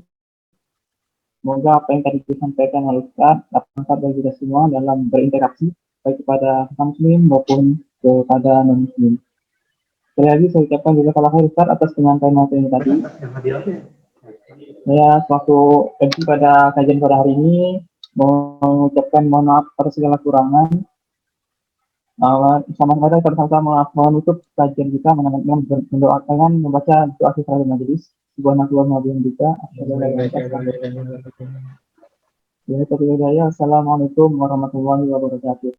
Semoga apa yang tadi disampaikan oleh Ustaz dapat bermanfaat bagi kita semua dalam berinteraksi baik kepada muslim maupun kepada non-muslim. Sekali lagi saya ucapkan jazakallahu khair Ustaz atas penyampaian materi tadi. Saya sewaktu MC pada kajian pada hari ini mengucapkan mohon maaf atas segala kurangan. Sama-sama kita menutup kajian kita mendoakan membaca doa kifaratul majelis. Subhanallah wa bihamdika. Assalamualaikum warahmatullahi wabarakatuh.